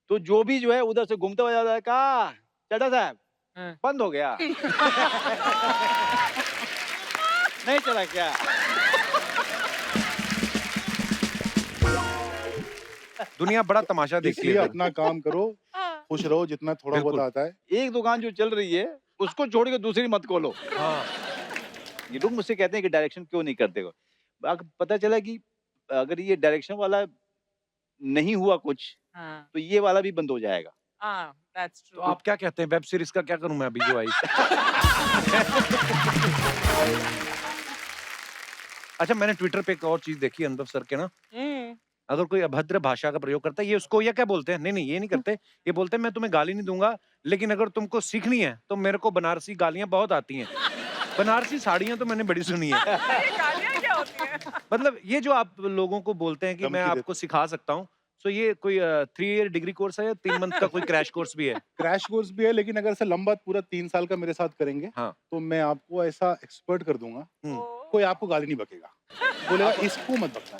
तो जो भी जो है उधर से घूमता हुआ जाता है, कहा चड्ढा साहब हाँ। बंद हो गया। नहीं चला क्या? दुनिया बड़ा तमाशा देखती इसलिए है। अपना काम करो, खुश रहो जितना थोड़ा बहुत बिल्कुल। आता है। एक दुकान जो चल रही है उसको छोड़ के दूसरी मत खोलो। हाँ, ये लोग मुझसे कहते हैं कि डायरेक्शन क्यों नहीं करते हो। पता चला कि अगर ये डायरेक्शन वाला नहीं हुआ कुछ, हाँ। तो ये वाला भी बंद हो जाएगा। हाँ, that's तो true. आप क्या कहते हैं, वेब सीरीज का क्या करूं मैं अभी जो आई। अच्छा, मैंने ट्विटर पे एक और चीज देखी अनुभव सर के ना, अगर कोई अभद्र भाषा का प्रयोग करता है, ये उसको या क्या बोलते हैं, नहीं ये नहीं करते, ये बोलते हैं मैं तुम्हें गाली नहीं दूंगा, लेकिन अगर तुमको सीखनी है तो मेरे को बनारसी गालियां बहुत आती हैं। बनारसी साड़ियां तो मैंने बड़ी सुनी है। ये गालियाँ क्या होती हैं? मतलब ये जो आप लोगों को बोलते हैं कि मैं धमकी आपको सिखा सकता हूँ, तो ये कोई 3 ईयर डिग्री कोर्स है या 3 मंथ का कोई क्रैश कोर्स भी है? क्रैश कोर्स भी है, लेकिन अगर से लंबा पूरा 3 साल का मेरे साथ करेंगे, हाँ। तो मैं आपको ऐसा एक्सपर्ट कर दूंगा, हम्म। कोई आपको गाली नहीं बकेगा, बोलेगा इसको मत बकना।